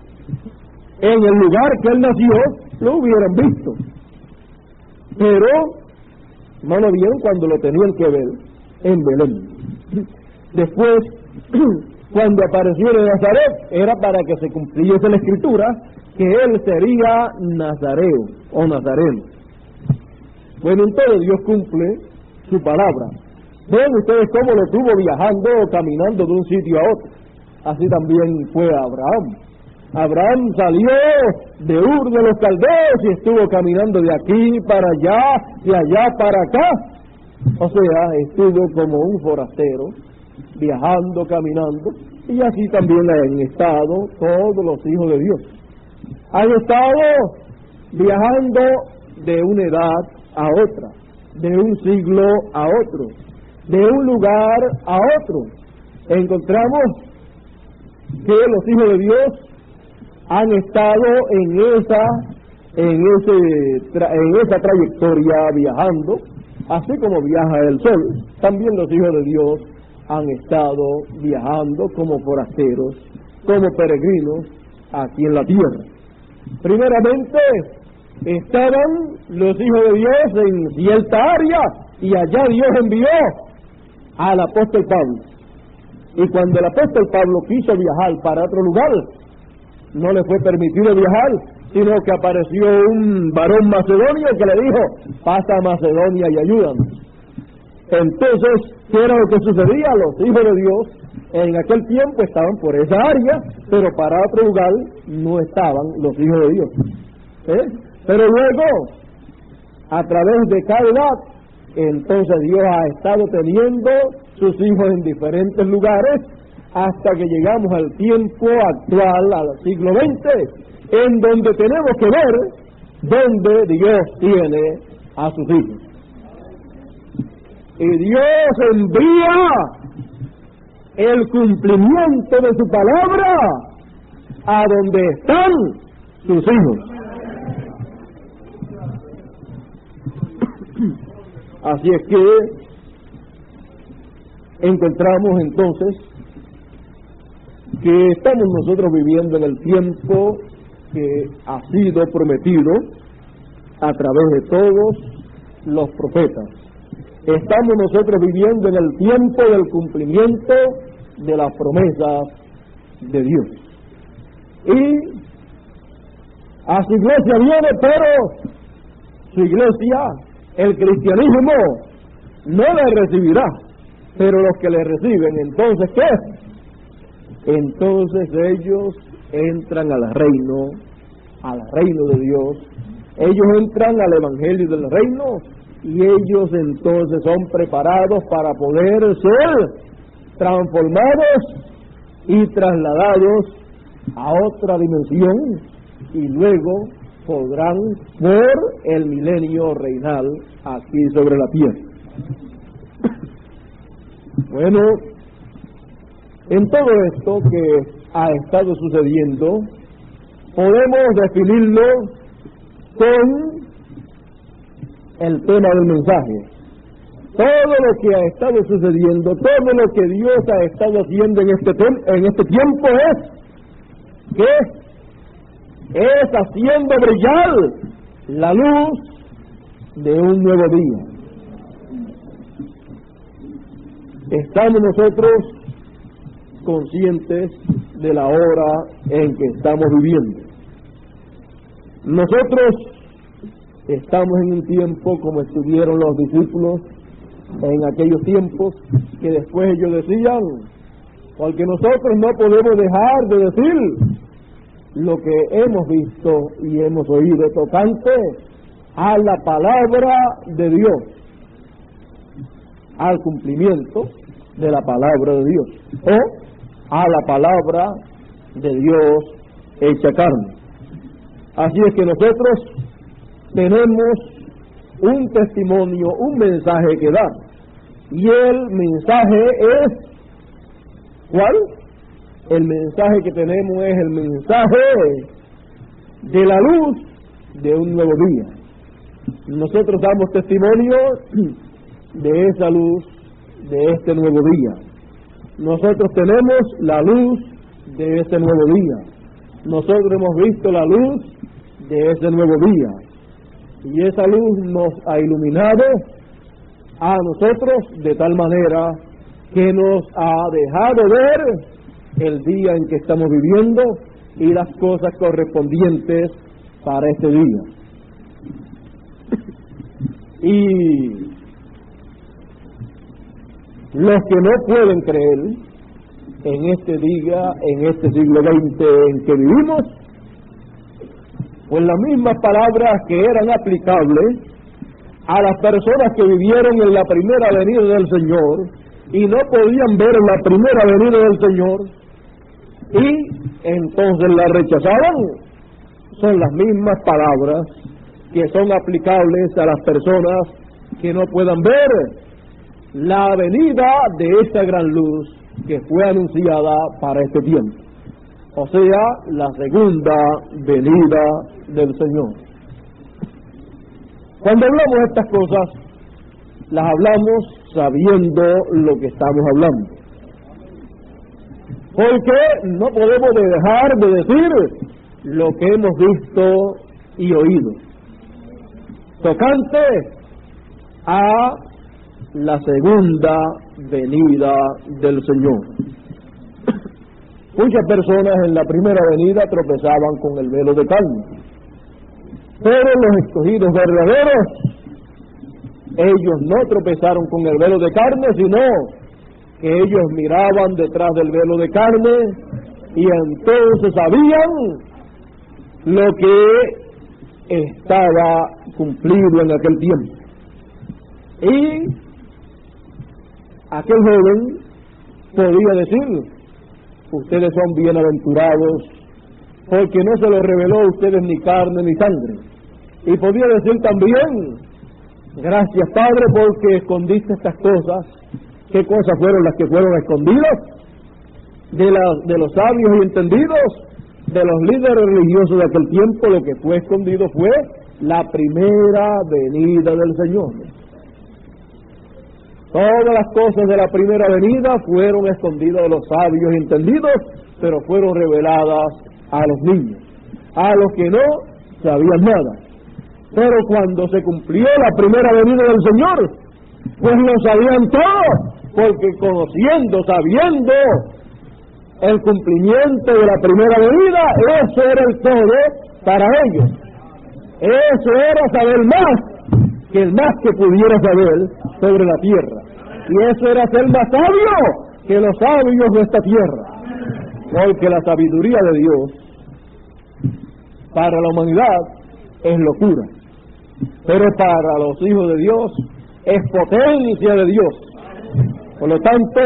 en el lugar que él nació, lo hubieran visto. Pero no lo vieron cuando lo tenían que ver en Belén. Después, cuando apareció en Nazaret, era para que se cumpliese la escritura, que él sería nazareo o nazareno. Bueno, entonces Dios cumple su palabra. Ven ustedes cómo lo tuvo viajando o caminando de un sitio a otro. Así también fue Abraham. Abraham salió de Ur de los Caldeos y estuvo caminando de aquí para allá, de allá para acá. O sea, estuvo como un forastero, viajando, caminando, y así también han estado todos los hijos de Dios. Han estado viajando de una edad a otra, de un siglo a otro, de un lugar a otro. Encontramos que los hijos de Dios han estado en esa trayectoria viajando, así como viaja el sol. También los hijos de Dios han estado viajando como forasteros, como peregrinos aquí en la tierra. Primeramente, estaban los hijos de Dios en cierta área, y allá Dios envió al apóstol Pablo. Y cuando el apóstol Pablo quiso viajar para otro lugar, no le fue permitido viajar, sino que apareció un varón macedonio que le dijo: pasa a Macedonia y ayúdanos. Entonces, ¿qué era lo que sucedía? Los hijos de Dios en aquel tiempo estaban por esa área, pero para otro lugar no estaban los hijos de Dios. Pero luego, a través de cada edad, entonces Dios ha estado teniendo sus hijos en diferentes lugares, hasta que llegamos al tiempo actual, al siglo XX, en donde tenemos que ver dónde Dios tiene a sus hijos. Y Dios envía el cumplimiento de su palabra a donde están sus hijos. Así es que encontramos entonces que estamos nosotros viviendo en el tiempo que ha sido prometido a través de todos los profetas. Estamos nosotros viviendo en el tiempo del cumplimiento de las promesas de Dios. Y a su iglesia viene, pero su iglesia, el cristianismo, no le recibirá. Pero los que le reciben, entonces, ¿qué? Entonces ellos entran al reino de Dios. Ellos entran al evangelio del reino, y ellos entonces son preparados para poder ser transformados y trasladados a otra dimensión, y luego podrán por el milenio reinar aquí sobre la tierra. Bueno, en todo esto que ha estado sucediendo, podemos definirlo con el tema del mensaje. Todo lo que ha estado sucediendo, todo lo que Dios ha estado haciendo en este tiempo es haciendo brillar la luz de un nuevo día. Estamos nosotros conscientes de la hora en que estamos viviendo. Nosotros estamos en un tiempo como estuvieron los discípulos en aquellos tiempos, que después ellos decían, porque nosotros no podemos dejar de decir lo que hemos visto y hemos oído tocante a la palabra de Dios, al cumplimiento de la palabra de Dios, o a la palabra de Dios hecha carne. Así es que nosotros tenemos un testimonio, un mensaje que dar, y el mensaje es, ¿cuál? El mensaje que tenemos es el mensaje de la luz de un nuevo día. Nosotros damos testimonio de esa luz, de este nuevo día. Nosotros tenemos la luz de ese nuevo día. Nosotros hemos visto la luz de ese nuevo día. Y esa luz nos ha iluminado a nosotros de tal manera que nos ha dejado ver el día en que estamos viviendo y las cosas correspondientes para este día. Y los que no pueden creer en este día, en este siglo XX en que vivimos, pues las mismas palabras que eran aplicables a las personas que vivieron en la primera venida del Señor y no podían ver la primera venida del Señor y entonces la rechazaban, son las mismas palabras que son aplicables a las personas que no puedan ver la venida de esta gran luz que fue anunciada para este tiempo, o sea, la segunda venida del Señor. Cuando hablamos de estas cosas, las hablamos sabiendo lo que estamos hablando, porque no podemos dejar de decir lo que hemos visto y oído tocante a la segunda venida del Señor. Muchas personas en la primera venida tropezaban con el velo de carne, pero los escogidos verdaderos, ellos no tropezaron con el velo de carne, sino que ellos miraban detrás del velo de carne y entonces sabían lo que estaba cumplido en aquel tiempo. Y aquel joven podía decir, ustedes son bienaventurados, porque no se lo reveló a ustedes ni carne ni sangre. Y podía decir también, gracias Padre, porque escondiste estas cosas. ¿Qué cosas fueron las que fueron escondidas? De los sabios y entendidos, de los líderes religiosos de aquel tiempo, lo que fue escondido fue la primera venida del Señor. Todas las cosas de la primera venida fueron escondidas de los sabios y entendidos, pero fueron reveladas a los niños, a los que no sabían nada. Pero cuando se cumplió la primera venida del Señor, pues lo sabían todos, porque conociendo, sabiendo el cumplimiento de la primera venida, eso era el todo para ellos. Eso era saber más que el más que pudiera saber sobre la tierra. Y eso era ser más sabio que los sabios de esta tierra. Porque la sabiduría de Dios para la humanidad es locura, pero para los hijos de Dios es potencia de Dios. Por lo tanto,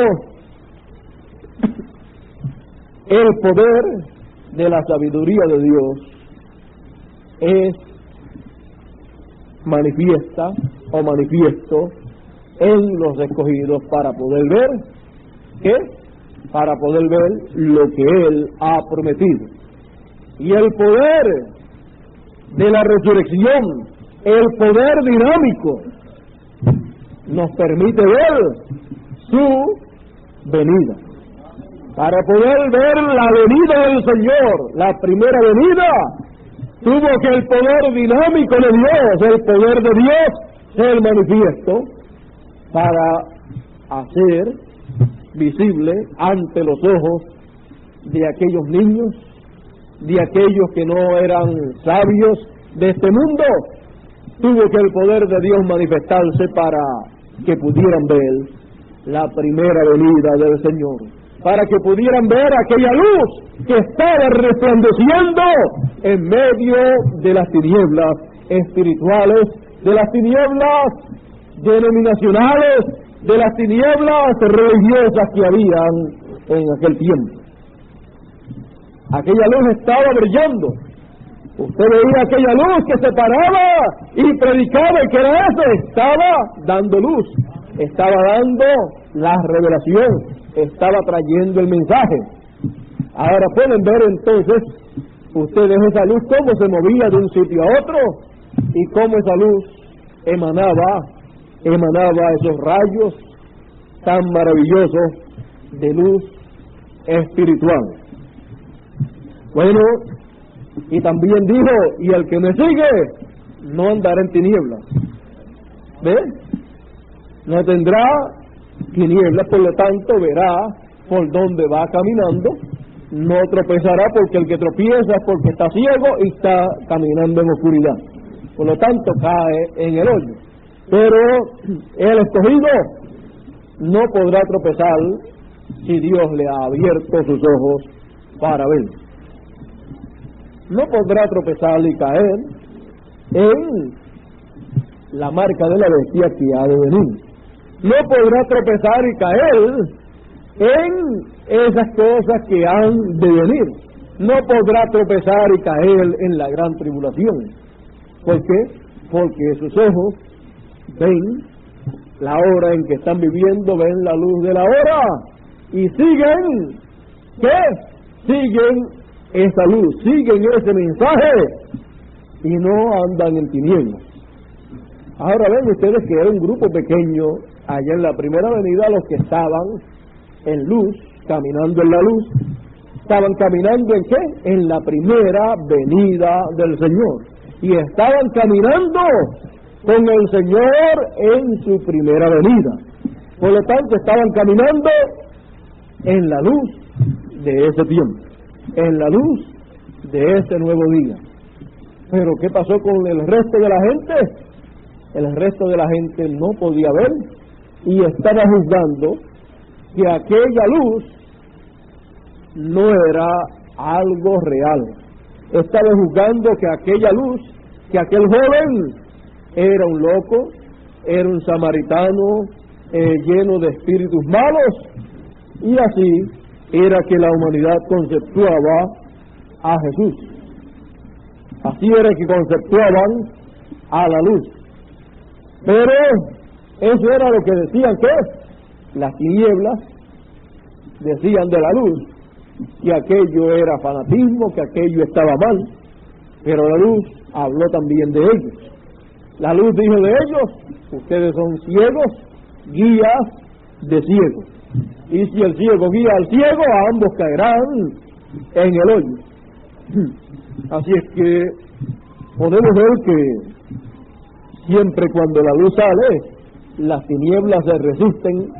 el poder de la sabiduría de Dios es manifiesta o manifiesto en los escogidos para poder ver, ¿qué? Para poder ver lo que Él ha prometido. Y el poder de la resurrección, el poder dinámico, nos permite ver su venida. Para poder ver la venida del Señor, la primera venida, tuvo que el poder dinámico de Dios, el poder de Dios, ser manifiesto para hacer visible ante los ojos de aquellos niños, de aquellos que no eran sabios de este mundo. Tuvo que el poder de Dios manifestarse para que pudieran ver la primera venida del Señor, para que pudieran ver aquella luz que estaba resplandeciendo en medio de las tinieblas espirituales, de las tinieblas denominacionales, de las tinieblas religiosas que habían en aquel tiempo. Aquella luz estaba brillando. Usted veía aquella luz que se paraba y predicaba, y que era ese, estaba dando luz, estaba dando la revelación, estaba trayendo el mensaje. Ahora pueden ver entonces ustedes esa luz, cómo se movía de un sitio a otro, y cómo esa luz emanaba esos rayos tan maravillosos de luz espiritual. Bueno, y también dijo, y el que me sigue no andará en tinieblas. ¿Ve? No tendrá tinieblas, por lo tanto verá por dónde va caminando, no tropezará, porque el que tropieza es porque está ciego y está caminando en oscuridad. Por lo tanto cae en el hoyo. Pero el escogido no podrá tropezar si Dios le ha abierto sus ojos para ver. No podrá tropezar y caer en la marca de la bestia que ha de venir. No podrá tropezar y caer en esas cosas que han de venir. No podrá tropezar y caer en la gran tribulación. ¿Por qué? Porque sus ojos ven la hora en que están viviendo, ven la luz de la hora y siguen, ¿qué? Siguen esa luz, siguen ese mensaje y no andan en tinieblas. Ahora ven ustedes que era un grupo pequeño allá en la primera venida, los que estaban en luz, caminando en la luz. ¿Estaban caminando en qué? En la primera venida del Señor. Y estaban caminando con el Señor en su primera venida. Por lo tanto, estaban caminando en la luz de ese tiempo, en la luz de ese nuevo día. Pero ¿qué pasó con el resto de la gente? El resto de la gente no podía ver y estaba juzgando que aquella luz no era algo real. Estaba juzgando que aquella luz, que aquel joven era un loco, era un samaritano lleno de espíritus malos, y así era que la humanidad conceptuaba a Jesús. Así era que conceptuaban a la luz. Pero eso era lo que decían, que las tinieblas decían de la luz, que aquello era fanatismo, que aquello estaba mal. Pero la luz habló también de ellos. La luz dijo de ellos: ustedes son ciegos, guías de ciegos. Y si el ciego guía al ciego, ambos caerán en el hoyo. Así es que podemos ver que siempre cuando la luz sale, las tinieblas se resisten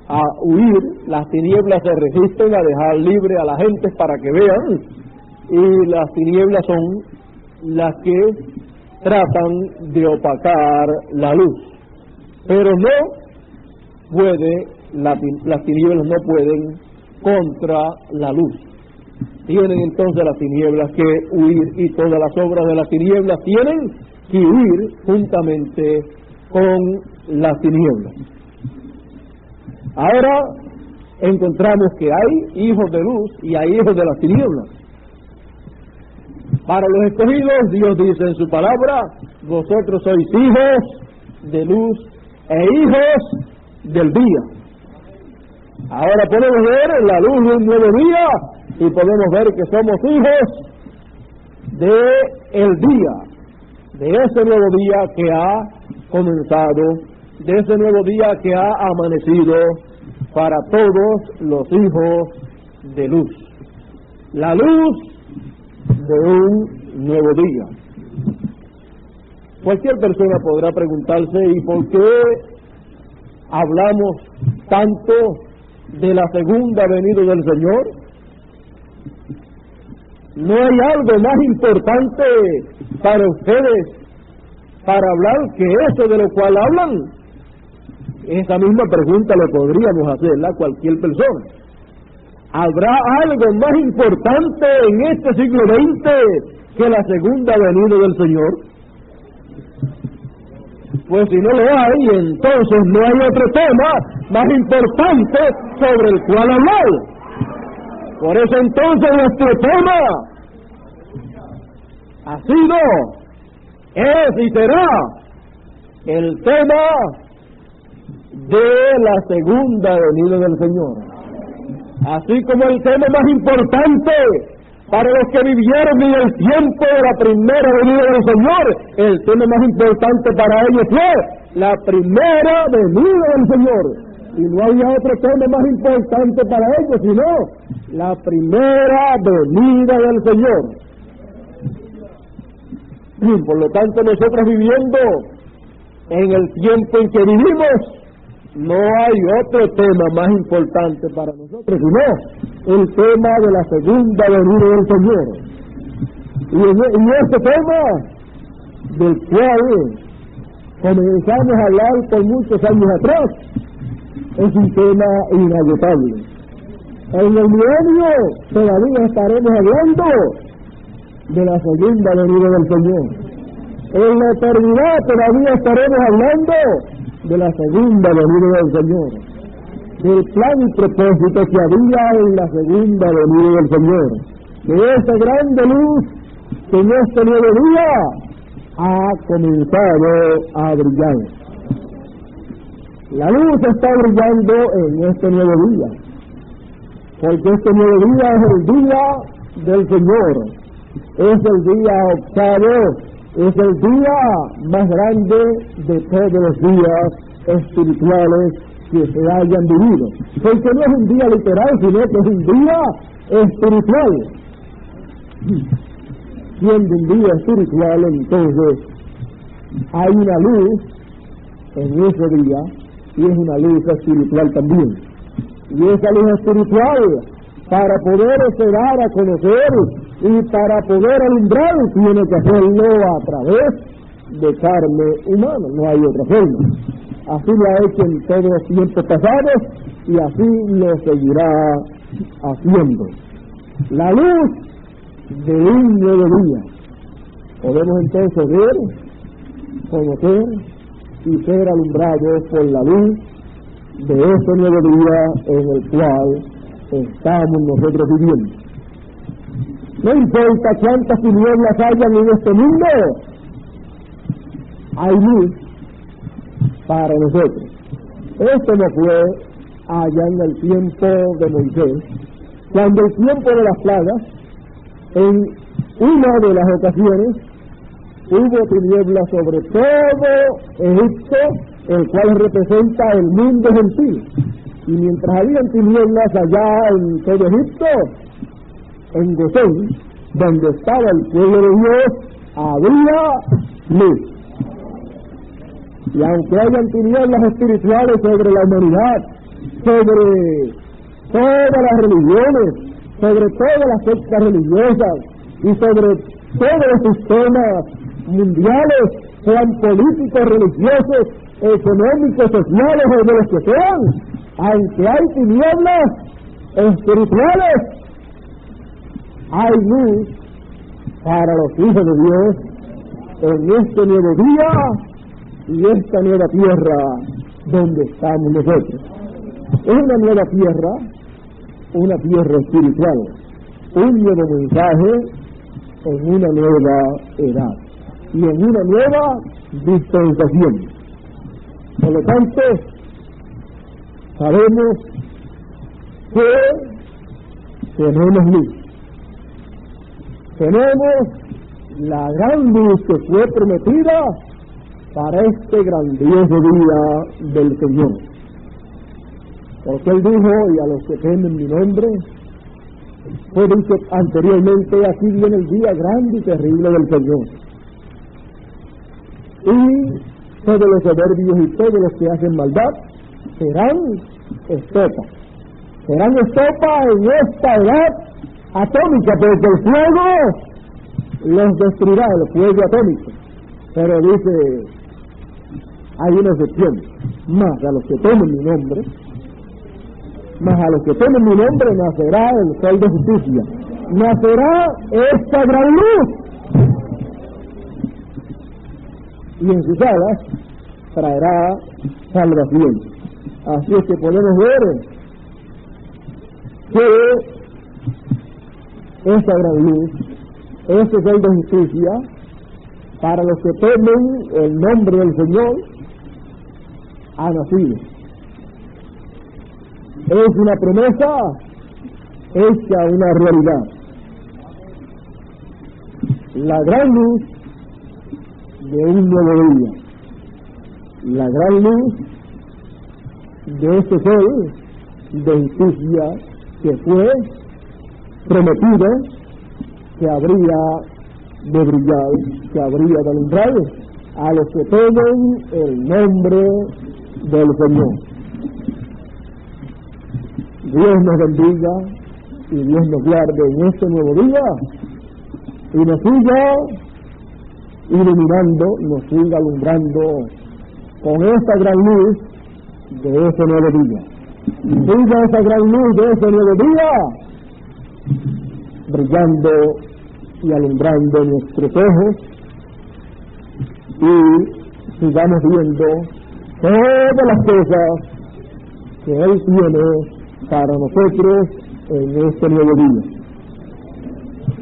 a huir, las tinieblas se resisten a dejar libre a la gente para que vean, y las tinieblas son las que tratan de opacar la luz. Pero no puede, las tinieblas no pueden contra la luz. Tienen entonces las tinieblas que huir, y todas las obras de las tinieblas tienen que huir juntamente con las tinieblas. Ahora encontramos que hay hijos de luz y hay hijos de las tinieblas. Para los escogidos, Dios dice en su palabra: vosotros sois hijos de luz e hijos del día. Ahora podemos ver la luz de un nuevo día y podemos ver que somos hijos de el día, de ese nuevo día que ha comenzado, de ese nuevo día que ha amanecido para todos los hijos de luz. La luz de un nuevo día. Cualquier persona podrá preguntarse: ¿y por qué hablamos tanto de la segunda venida del Señor? ¿No hay algo más importante para ustedes para hablar que eso de lo cual hablan? Esa misma pregunta le podríamos hacerla a cualquier persona. ¿Habrá algo más importante en este siglo XX que la segunda venida del Señor? Pues si no lo hay, entonces no hay otro tema más importante sobre el cual hablar. Por eso entonces nuestro tema ha sido, es y será el tema de la segunda venida del Señor. Así como el tema más importante para los que vivieron en el tiempo de la primera venida del Señor, el tema más importante para ellos fue la primera venida del Señor. Y no había otro tema más importante para ellos sino la primera venida del Señor. Y por lo tanto, nosotros viviendo en el tiempo en que vivimos, no hay otro tema más importante para nosotros sino el tema de la segunda venida del Señor. Y este tema, del cual comenzamos a hablar por muchos años atrás, es un tema inagotable. En el milenio todavía estaremos hablando de la segunda venida del Señor. En la eternidad todavía estaremos hablando de la segunda venida del Señor, del plan y propósito que había en la segunda venida del Señor, de esa grande luz que en este nuevo día ha comenzado a brillar. La luz está brillando en este nuevo día, porque este nuevo día es el día del Señor, es el día octavo, es el día más grande de todos los días espirituales que se hayan vivido, porque no es un día literal, sino que es un día espiritual. Siendo un día espiritual, entonces hay una luz en ese día, y es una luz espiritual también. Y esa luz espiritual, para poderse dar a conocer y para poder alumbrar, tiene que hacerlo a través de carne humana, no hay otra forma. Así lo ha hecho en todos los tiempos pasados y así lo seguirá haciendo. La luz de un nuevo día. Podemos entonces ver, conocer y ser alumbrados por la luz de ese nuevo día en el cual estamos nosotros viviendo. No importa cuántas tinieblas hayan en este mundo, hay luz para nosotros. Esto no fue allá en el tiempo de Moisés, cuando el tiempo de las plagas, en una de las ocasiones, hubo tinieblas sobre todo Egipto, el cual representa el mundo gentil. Y mientras habían tinieblas allá en todo Egipto, en Gosén, donde estaba el pueblo de Dios, había luz. Y aunque hayan tinieblas espirituales sobre la humanidad, sobre todas las religiones, sobre todas las sectas religiosas y sobre todos los sistemas mundiales, sean políticos, religiosos, económicos, sociales o de los que sean, aunque hay tinieblas espirituales, hay luz para los hijos de Dios en este nuevo día y esta nueva tierra donde estamos nosotros. Es una nueva tierra espiritual, un nuevo mensaje en una nueva edad y en una nueva dispensación. Por lo tanto, sabemos que tenemos luz. Tenemos la gran luz que fue prometida para este grandioso día del Señor. Porque Él dijo, y a los que temen mi nombre, fue dicho anteriormente, aquí viene el día grande y terrible del Señor. Y todos los soberbios y todos los que hacen maldad serán estopa. Serán estopa en esta edad atómica, porque el fuego los destruirá, el fuego atómico. Pero dice, hay una excepción, más a los que temen mi nombre, mas a los que temen mi nombre nacerá el sol de justicia, nacerá esta gran luz, y en sus alas traerá salvación. Así es que podemos ver que esa gran luz, ese sol de justicia, para los que temen el nombre del Señor, ha nacido. Es una promesa hecha una realidad. La gran luz de un nuevo día, la gran luz de este sol de justicia que fue prometido que habría de brillar, que habría de alumbrar a los que temen el nombre del Señor. Dios nos bendiga y Dios nos guarde en este nuevo día y nos siga iluminando, nos siga alumbrando con esta gran luz de ese nuevo día. Siga esa gran luz de ese nuevo día brillando y alumbrando nuestros ojos y sigamos viendo todas las cosas que Él tiene para nosotros en este nuevo día.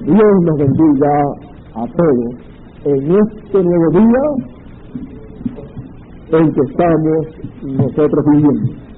Dios nos bendiga a todos en este nuevo día en que estamos nosotros viviendo.